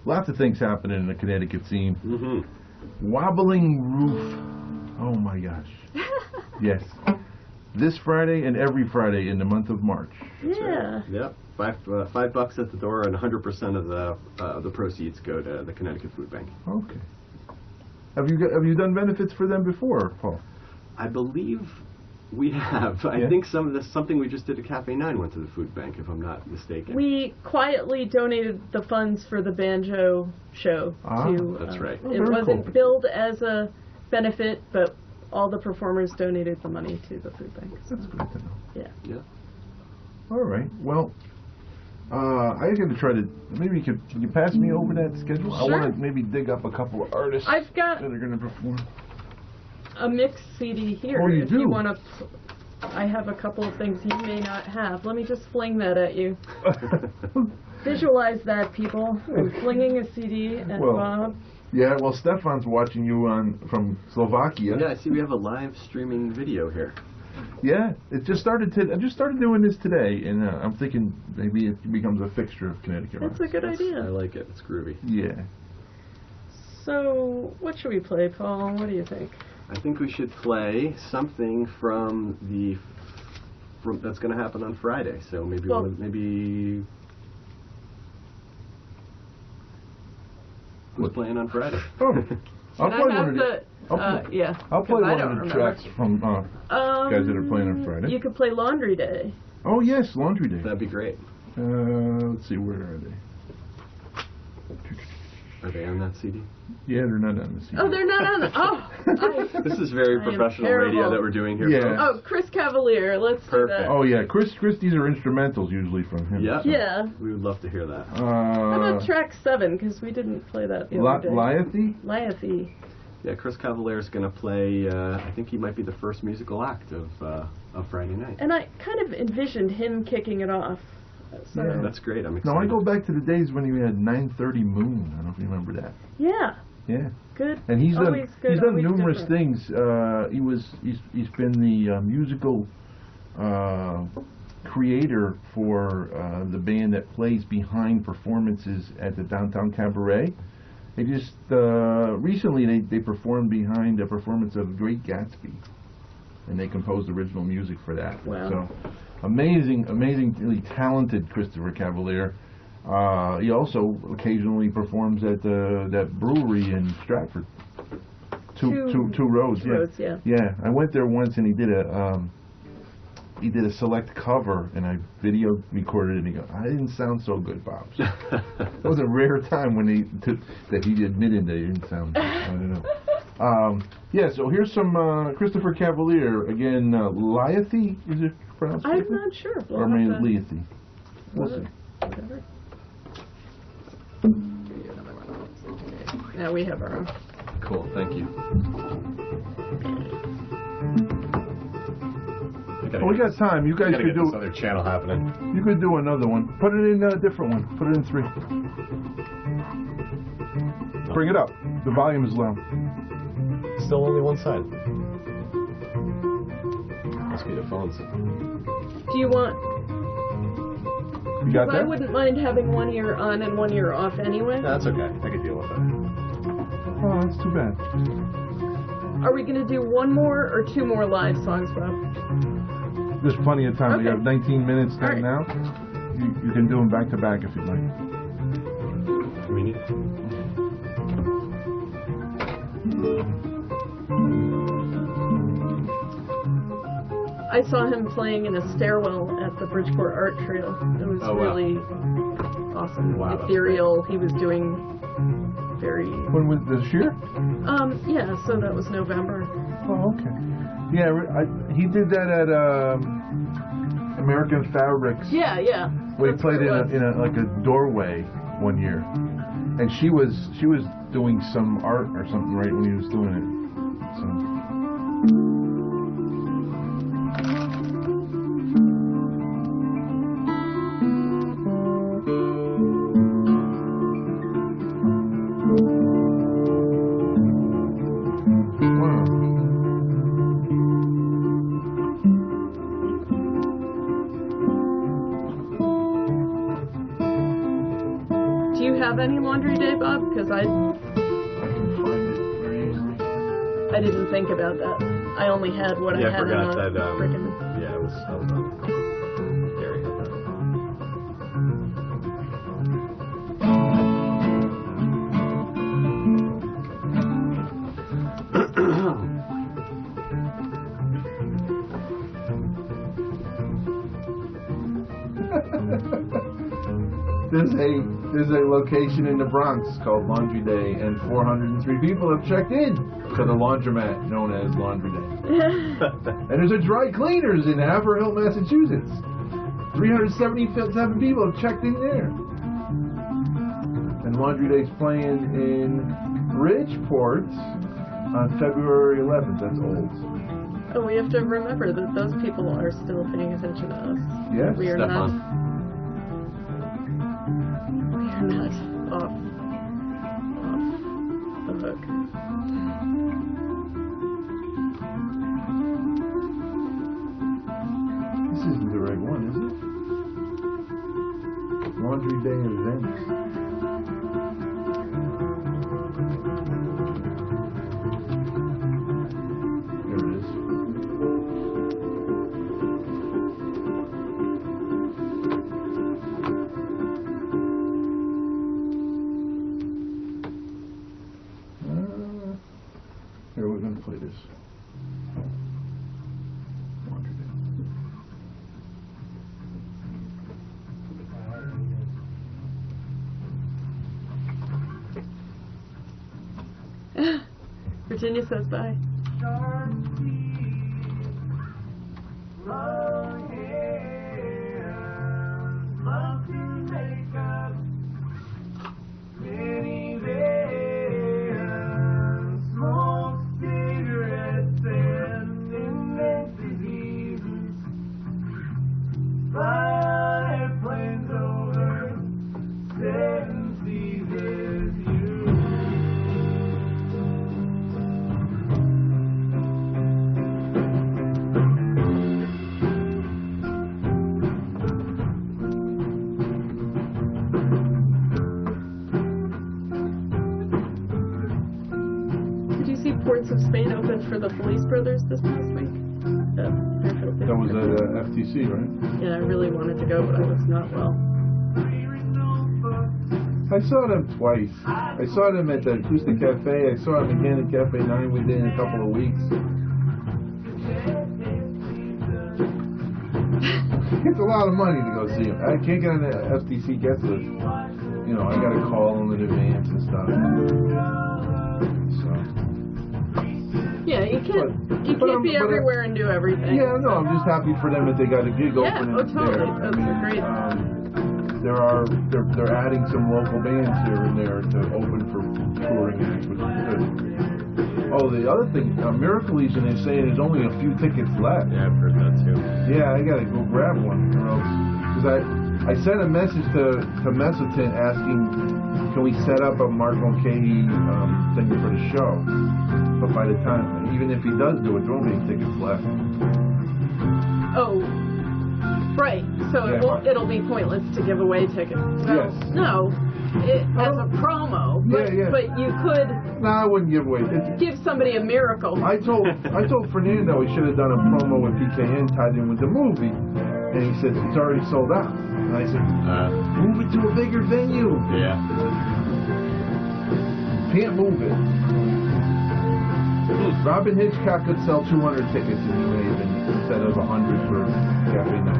lots of things happening in the Connecticut scene. Mm-hmm. Wobbling Roof. Oh my gosh. Yes. this Friday and every Friday in the month of March. Yeah. Yep. $5 at the door, and 100% of the proceeds go to the Connecticut Food Bank. Okay. Have you done benefits for them before, Paul? I believe we have. I think something we just did at Cafe 9 went to the food bank, if I'm not mistaken. We quietly donated the funds for the banjo show. That's right. Oh, It very wasn't cool. billed as a benefit, but all the performers donated the money to the food bank. So, That's good to know. yeah. Yeah. All right. Well, I'm going to try to. Maybe can you pass me over that schedule? I Sure. want to maybe dig up a couple of artists I've got that are going to perform. a mix CD here. Oh, you if do? you want to, I have a couple of things you may not have. Let me just fling that at you. Visualize that, people. I'm flinging a CD at Well, Bob. Yeah. Well, Stefan's watching you from Slovakia. Yeah, I see we have a live streaming video here. Yeah, it just started. I just started doing this today, and I'm thinking maybe it becomes a fixture of Connecticut. That's a good I idea. like it. It's groovy. Yeah. So, what should we play, Paul? What do you think? I think we should play something from that's going to happen on Friday. So maybe Well- maybe who's playing on Friday? Oh, I'll Can play I have one of the. yeah. I'll play 'cause I one don't of the remember. tracks from guys that are playing on Friday. You could play Laundry Day. Oh yes, Laundry Day. That'd be great. Let's see, where are they? Are they on that CD? Yeah, they're not on the CD. Oh, they're not on the... Oh! This is very I am professional terrible. radio that we're doing here. Yeah. Oh, Chris Cavalier. Let's Perfect. do that. Oh yeah, Chris. These are instrumentals usually from him. Yeah. Yeah. We would love to hear that. How about track 7? Because we didn't play that the other day. Lyathy? Lyathy. Yeah, Chris Cavalier is going to play. I think he might be the first musical act of Friday night. And I kind of envisioned him kicking it off. So, Yeah. That's great. I'm excited. No, I go back to the days when he had 9:30 Moon. I don't know if you remember that. yeah. Yeah. Good. And he's Always good, done always numerous different. things. He's been the musical creator for the band that plays behind performances at the Downtown Cabaret. They just recently they performed behind a performance of Great Gatsby, and they composed original music for that. Wow. So amazingly talented Christopher Cavalier. He also occasionally performs at that brewery in Stratford. Two Roads. Two Roads, yeah. Yeah, I went there once and he did a select cover and I video recorded it and he goes, I didn't sound so good, Bob. So it was a rare time when he admitted that he didn't sound good. I don't know. Yeah, so here's some Christopher Cavalier again. Lyathy, is it pronounced? I'm correctly? not sure. Or maybe Lyathy. We'll see. Whatever. Now we have our own. Cool. Thank you. Oh, we got time. You guys Gotta could get this do. other channel happening. You could do another one. Put it in a different one. Put it in 3. Bring it up. The volume is low. Still only one side. Must be the phones. Do you want... You got I that? wouldn't mind having one ear on and one ear off anyway. No, that's okay. I can deal with it. Oh, that's too bad. Are we going to do one more or 2 more live songs, Bob? There's plenty of time. We Okay. have 19 minutes All right. now. You can do them back to back if you'd like. Convenient. I saw him playing in a stairwell at the Bridgeport Art Trail. It was Oh, wow. really awesome, Wow, that's ethereal. He was doing very... When was this year? Yeah, so that was November. Oh, okay. Yeah, he did that at American Fabrics. Yeah, yeah. Where he That's played where it in was. a like a doorway one year, and she was doing some art or something right when he was doing it. So. Do you have any Laundry Day, Bob? Because I I can find it very easily. didn't think about that. I only had what I Yeah, I had forgot on that. the frickin'... Yeah, I was on Gary had that. There's a location in the Bronx called Laundry Day, and 403 people have checked in to the laundromat known as Laundry Day. And there's a dry cleaners in Haverhill, Massachusetts. 377 people have checked in there. And Laundry Day's playing in Bridgeport on February 11th. That's old. Oh, we have to remember that those people are still paying attention to us. Yes. We are Stefan. not off the hook. This isn't the right one, is it? Laundry Day events. Here it is. Here, we're going to play this. Laundry Day. Virginia says bye. Ports of Spain opened for the Police Brothers this past week. That was at FTC, right? Yeah, I really wanted to go, but I was not well. I saw them twice. I saw them at the Acoustic Cafe. I saw them again at Cafe 9 within a couple of weeks. It's a lot of money to go see them. I can't get on the FTC guest list. You know, I got to call them in advance and stuff. Yeah, you can't be everywhere and do everything. Yeah, no, I'm just happy for them that they got a gig opening totally. there. That's great. They're adding some local bands here and there to open for touring acts, which is good. Oh, the other thing, Miracle Legion is saying there's only a few tickets left. Yeah, I've heard that too. Yeah, I gotta go grab one, or else, because I sent a message to Mesotin asking, can we set up a Mark Mulcahy thing for the show? But by the time, even if he does do it, there won't be any tickets left. Oh, right. So Yeah, it'll be pointless to give away tickets. Yes. No, as a promo. But, Yeah. But you could No, I wouldn't give away. give somebody a miracle. I told Fernando he should have done a promo with PKN tied in with the movie, and he said it's already sold out. And I said, move it to a bigger venue. Yeah. Can't move it. Robin Hitchcock could sell 200 tickets in New Haven instead of 100 for Cafe 9.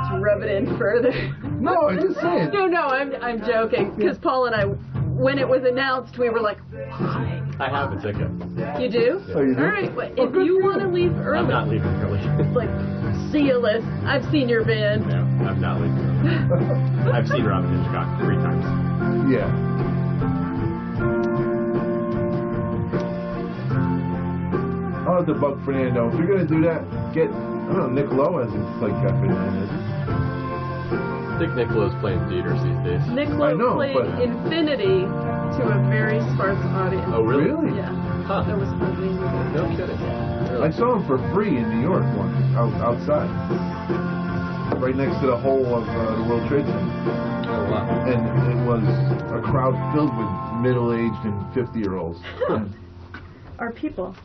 To rub it in further. No, I'm just saying. No, I'm joking. Because Paul and I, when it was announced, we were like, why? I have a ticket. You do? Oh, you do? All right. Well, if you want to leave early, I'm not leaving early. like, see you, Lys. I've seen your band. No, I'm not leaving early. I've seen Robin Hitchcock 3 times. Yeah. I'll have to bug Fernando. If you're going to do that, get, I don't know, Nick Lowe hasn't played Cafe 9, has he? I think Nick Lowe's playing theaters these days. Nick I Lowe know, played but- Infinity to a very sparse audience. Oh, really? Really? Yeah. Huh. That was amazing. No kidding. I saw him for free in New York once, outside. Right next to the hole of the World Trade Center. Oh, wow. And it was a crowd filled with middle-aged and 50-year-olds. Our people.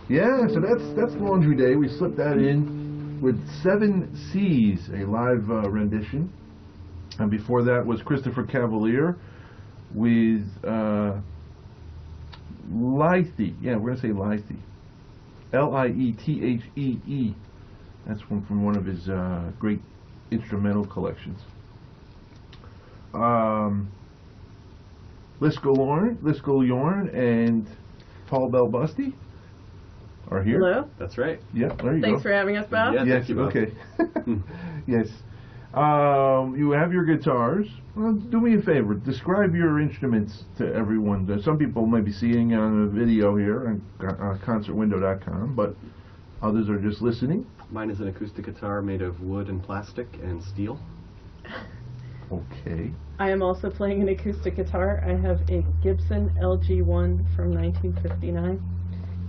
Yeah, so that's Laundry Day. We slipped that in with 7 C's, a live rendition. And before that was Christopher Cavalier with Liethee. Yeah, we're going to say Liethee. Liethee. That's from one of his great instrumental collections. Lys Guillorn and Paul Belbusti are here. Hello. That's right. Yeah, there you go. Thanks for having us, Bob. Yeah, Yes, thank you, Bob. okay. Yes. You have your guitars. Well, do me a favor. Describe your instruments to everyone. Some people may be seeing on a video here on concertwindow.com, but others are just listening. Mine is an acoustic guitar made of wood and plastic and steel. Okay. I am also playing an acoustic guitar. I have a Gibson LG1 from 1959.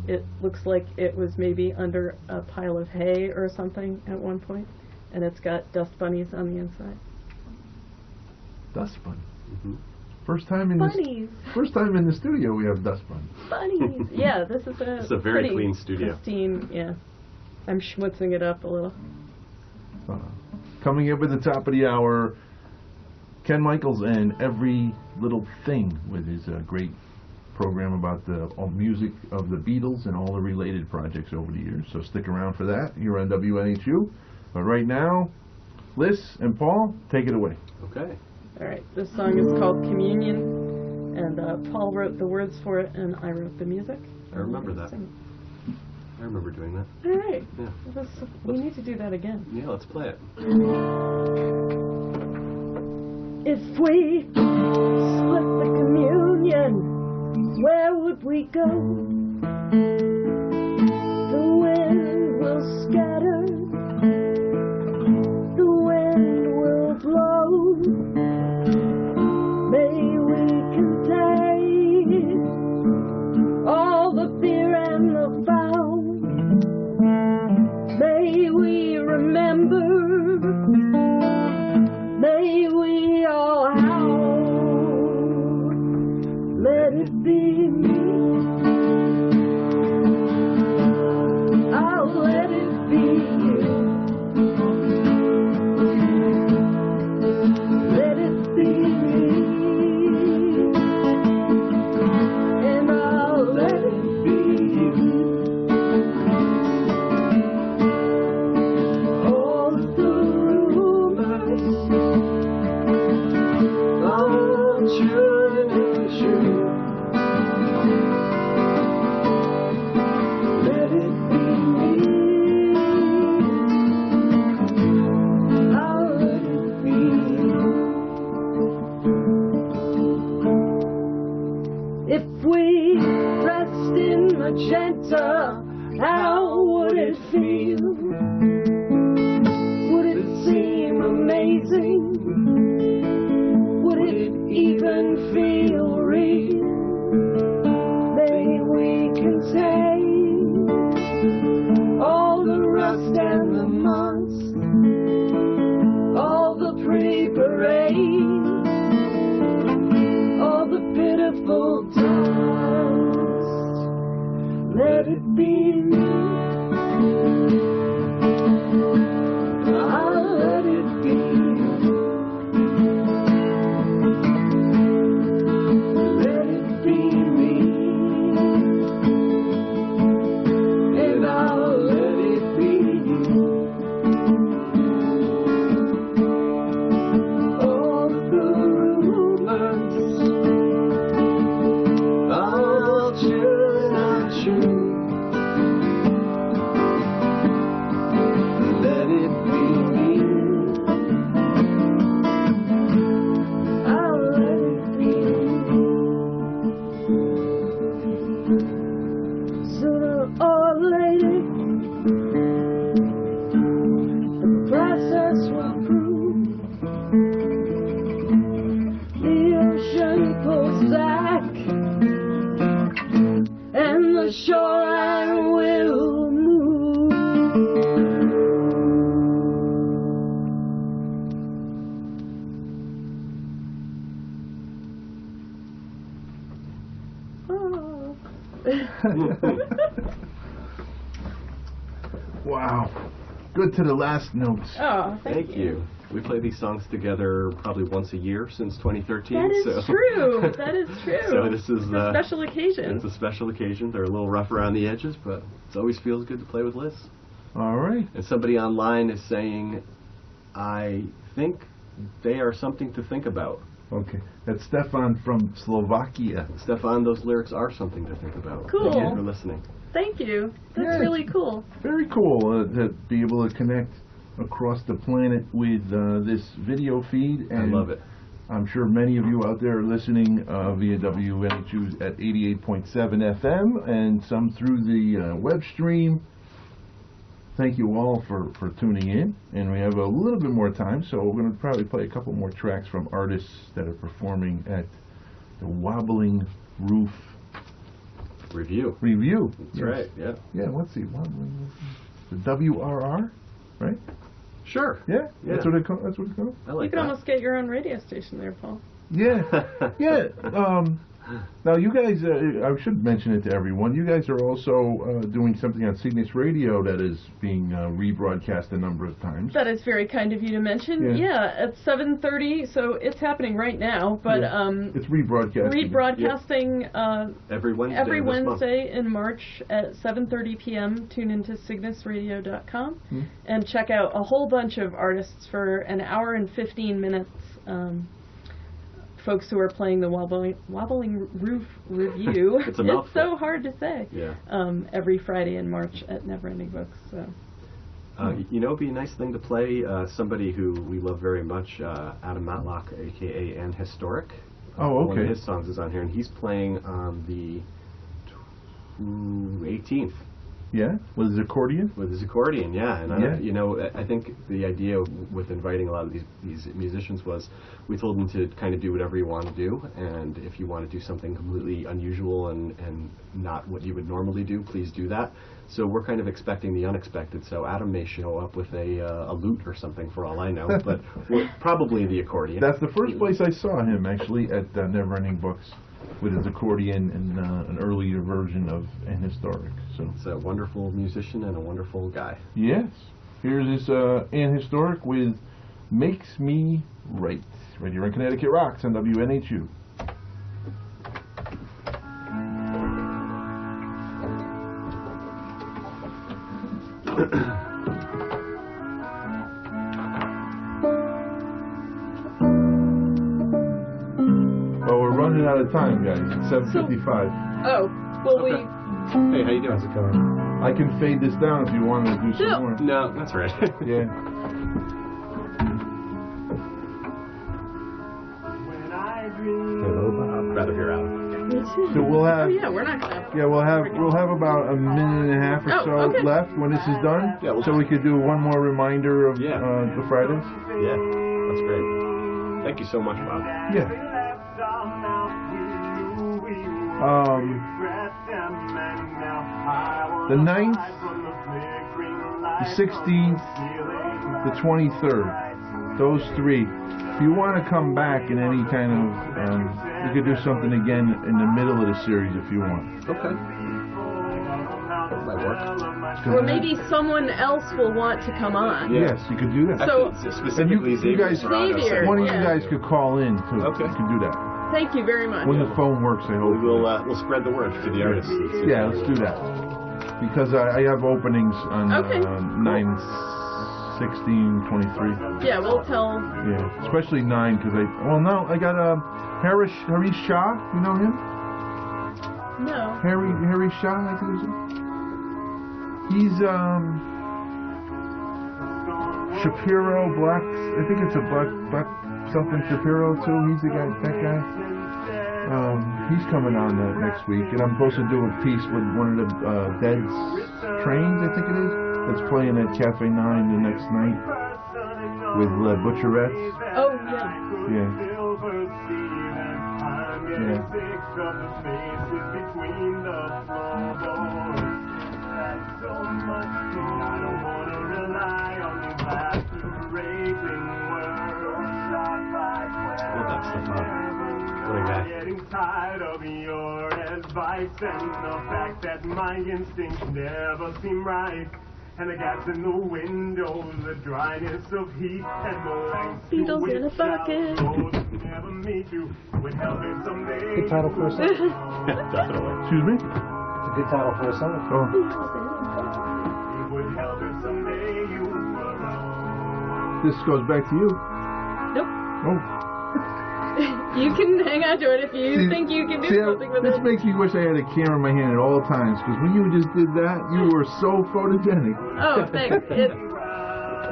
It looks like it was maybe under a pile of hay or something at one point, and it's got dust bunnies on the inside. Dust bunny. Mm-hmm. First time in Bunnies! First time in the studio we have dust bunny. Bunnies! Yeah, this is It's a very pretty clean studio. pristine, yeah. I'm schmutzing it up a little. Coming up at the top of the hour, Ken Michaels and Every Little Thing with his great program about the music of the Beatles and all the related projects over the years. So stick around for that here on WNHU. But right now, Lys and Paul, take it away. Okay. All right, this song is called Communion, and Paul wrote the words for it, and I wrote the music. I remember that. Sing I remember doing that. it. All right, Yeah. we need to do that again. Yeah, let's play it. If we split the communion, where would we go? The wind will scatter, the wind will blow. May we contain all the fear and the vow. May we remember, may we all howl. Let it be me. I'll let it be you. Let it be me. And I'll let it be you. All the rumors, all true and true. Let it be me. I'll let it be you. If we dressed in magenta, how would it feel? Would it seem amazing? Would it even feel real? May we contain all the rust and the must, all the pretty parades, all the pitiful dust. Let it be me. I'll let it be. Let it be me. And I'll let it be you. All the rumors, all true and not true. Let it be me. I'll let it be. Sooner or later, the process will prove. The ocean pulls back, and the shoreline will move. Oh. Wow. Good to the last notes. Oh, thank you. We play these songs together probably once a year since 2013. That is true. That is true. So this is a special occasion. It's a special occasion. They're a little rough around the edges, but it always feels good to play with Lys. All right. And somebody online is saying, I think they are something to think about. Okay. That's Stefan from Slovakia. Stefan, those lyrics are something to think about. Cool. Thank you for listening. Thank you. That's really cool. Very cool to be able to connect across the planet with this video feed. And I love it. I'm sure many of you out there are listening via WNHU at 88.7 FM and some through the web stream. Thank you all for tuning in. And we have a little bit more time, so we're going to probably play a couple more tracks from artists that are performing at the Wobbling Roof Review. That's right, yeah. Yeah, let's see. The WRR, right? Sure. Yeah? Yeah. That's what it's called? I like You could almost get your own radio station there, Paul. Yeah. Yeah. Now, you guys, I should mention it to everyone, you guys are also doing something on Cygnus Radio that is being rebroadcast a number of times. That is very kind of you to mention. Yeah, at 7:30, so it's happening right now, but it's rebroadcasting every Wednesday in March at 7:30 p.m. Tune into cygnusradio.com and check out a whole bunch of artists for an hour and 15 minutes. Folks who are playing the Wobbling Roof Review. It's a mouthful. It's so hard to say. Yeah. Every Friday in March at Never Ending Books. So. You know, it'd be a nice thing to play somebody who we love very much, Adam Matlock, a.k.a. And Historic. Oh, okay. One of his songs is on here, and he's playing on the 18th. Yeah? With his accordion? With his accordion, yeah. And you know, I think the idea with inviting a lot of these musicians was we told them to kind of do whatever you want to do, and if you want to do something completely unusual and not what you would normally do, please do that. So we're kind of expecting the unexpected. So Adam may show up with a lute or something for all I know, but probably the accordion. That's the first place I saw him, actually, at Never Ending Books, with his accordion and an earlier version of An Historic. So it's a wonderful musician and a wonderful guy. Yes. Here's this An Historic with Makes Me Right. Right here on Connecticut Rocks on WNHU. Well, we're running out of time, guys. It's 7:55. Oh, well, okay. Hey, how you doing? How's it going? I can fade this down if you want to do some more. No, that's right. Yeah. Hello, Bob. I'd rather hear Adam. So we'll have. Oh yeah, we're not gonna. Yeah, we'll have about a minute and a half or so left when this is done. Yeah, so we could do one more reminder of the Fridays. Yeah, that's great. Thank you so much, Bob. Yeah. The 9th, the 16th, the 23rd. Those three. If you want to come back in any kind of, you could do something again in the middle of the series if you want. Okay. That might work. Or maybe someone else will want to come on. Yes, you could do that. So, specifically you guys, Xavier, one of you guys could call in too. Okay. You can do that. Thank you very much. When the phone works, I hope. We'll spread the word to the artists. Yeah, let's do that. Because I have openings on 9, 16, 23. Yeah, we'll tell. Yeah, especially 9 because I got Harry Shah. You know him? No. Harry Shah, I think it is. He's Shapiro Black. I think it's a Black something Shapiro too. He's the guy. That guy. He's coming on next week, and I'm supposed to do a piece with one of the Dead's Trains, I think it is. That's playing at Cafe 9 the next night with Butcherettes. Oh, yeah. Yeah. What a guy. Getting tired of your advice and the fact that my instincts never seem right. and the gaps in the windows, the dryness of heat, and the lengths to Beatles which in a bucket. those who never meet you would help it someday. Good title for a song. Definitely. Excuse me? It's a good title for a song. Oh. It would help it someday you were wrong. This goes back to you. Nope. Oh. You can hang on to it if you think you can do something with this it. makes me wish I had a camera in my hand at all times, because when you just did that, you were so photogenic. Oh, thanks. It's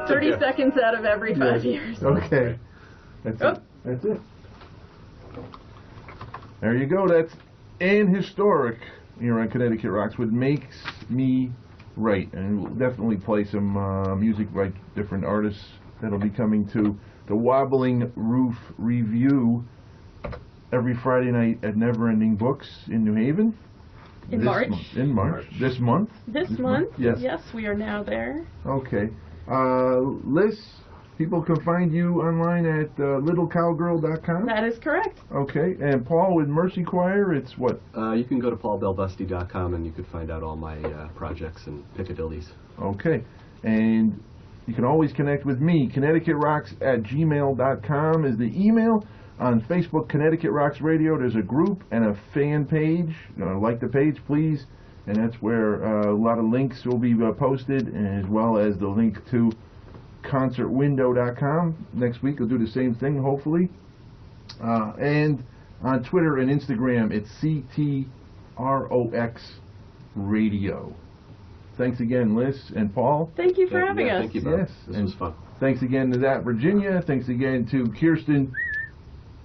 30 seconds out of every 5 years. Okay. That's Oh. it. That's it. There you go. That's Ann Historic here on Connecticut Rocks with Makes Me Right. And we'll definitely play some music by different artists that'll be coming to the Wobbling Roof Review every Friday night at Never Ending Books in New Haven. In March. In March. This month? This month? Yes. Yes, we are now there. Okay. Lys, people can find you online at littlecowgirl.com? That is correct. Okay. And Paul with Mercy Choir, it's what? You can go to paulbelbusti.com and you can find out all my projects and Piccadillys. Okay. And you can always connect with me. ConnecticutRocks@gmail.com is the email. On Facebook, Connecticut Rocks Radio, there's a group and a fan page. Like the page, please. And that's where a lot of links will be posted, as well as the link to concertwindow.com. Next week, we'll do the same thing, hopefully. And on Twitter and Instagram, it's CTROX Radio. Thanks again, Lys and Paul. Thank you for having us. Thank you, Bob. Yes. This And was fun. thanks again to that, Virginia. Thanks again to Kierstin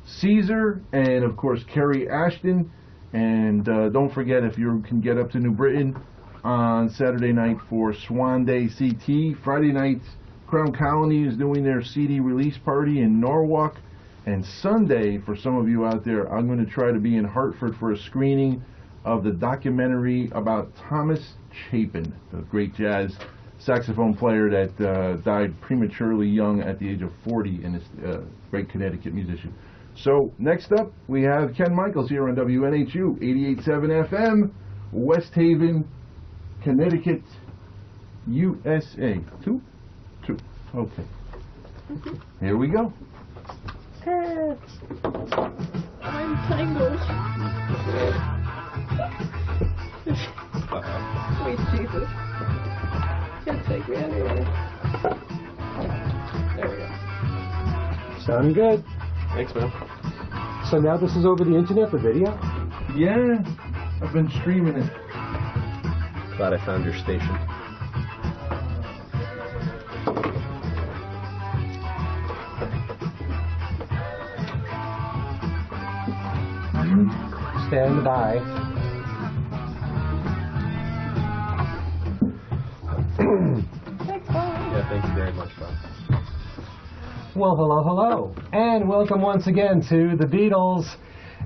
Seiser, and of course Carrie Ashton. And don't forget, if you can get up to New Britain on Saturday night for Swan Day CT. Friday night, Crown Colony is doing their CD release party in Norwalk. And Sunday, for some of you out there, I'm going to try to be in Hartford for a screening of the documentary about Thomas Chapin, the great jazz saxophone player that died prematurely young at the age of 40, and is a great Connecticut musician. So next up, we have Ken Michaels here on WNHU 88.7 FM, West Haven, Connecticut, USA. Two? Okay. Here we go. I'm tangled. Sweet Jesus. Can't take me anywhere. There we go. Sounding good. Thanks, man. So now this is over the internet, the video? Yeah, I've been streaming it. Glad I found your station. Stand by. Yeah, thank you very much, Bob. Well, hello, hello. And welcome once again to the Beatles'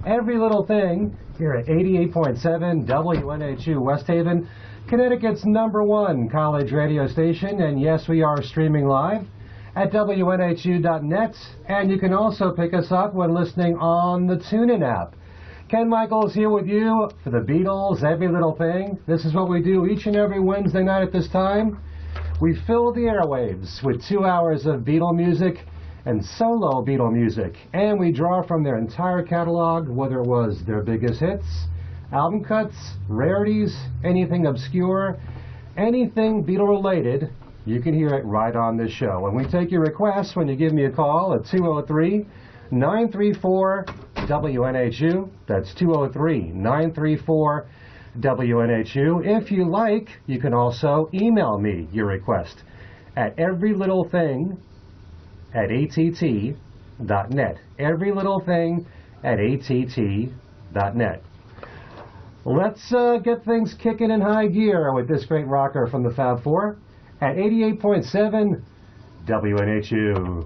Every Little Thing here at 88.7 WNHU West Haven, Connecticut's #1 college radio station. And yes, we are streaming live at WNHU.net. And you can also pick us up when listening on the TuneIn app. Ken Michaels here with you for the Beatles' Every Little Thing. This is what we do each and every Wednesday night at this time. We fill the airwaves with 2 hours of Beatle music and solo Beatle music. And we draw from their entire catalog, whether it was their biggest hits, album cuts, rarities, anything obscure, anything Beatle related, you can hear it right on this show. And we take your requests when you give me a call at 203-934-WNHU. That's 203-934-WNHU. If you like, you can also email me your request at everylittlething@att.net. everylittlething@att.net. Let's get things kicking in high gear with this great rocker from the Fab Four at 88.7 WNHU.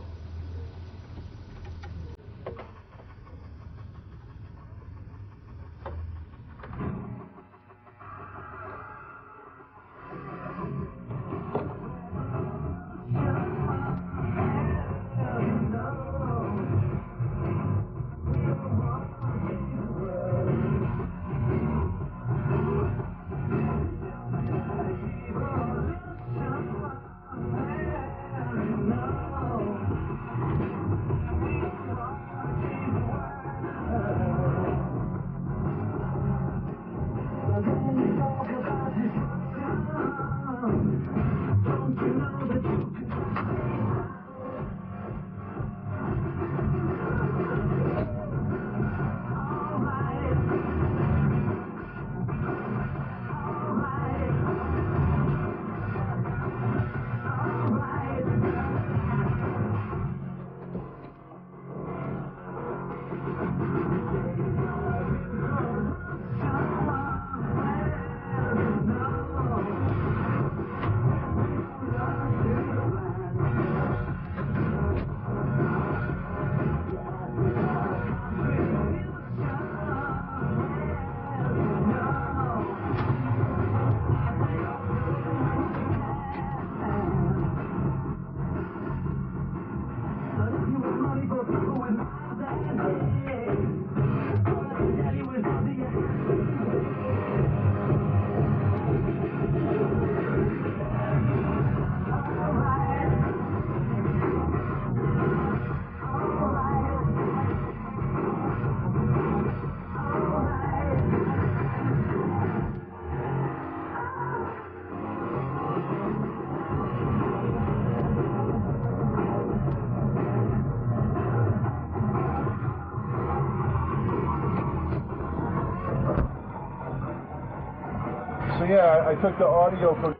So yeah, I took the audio from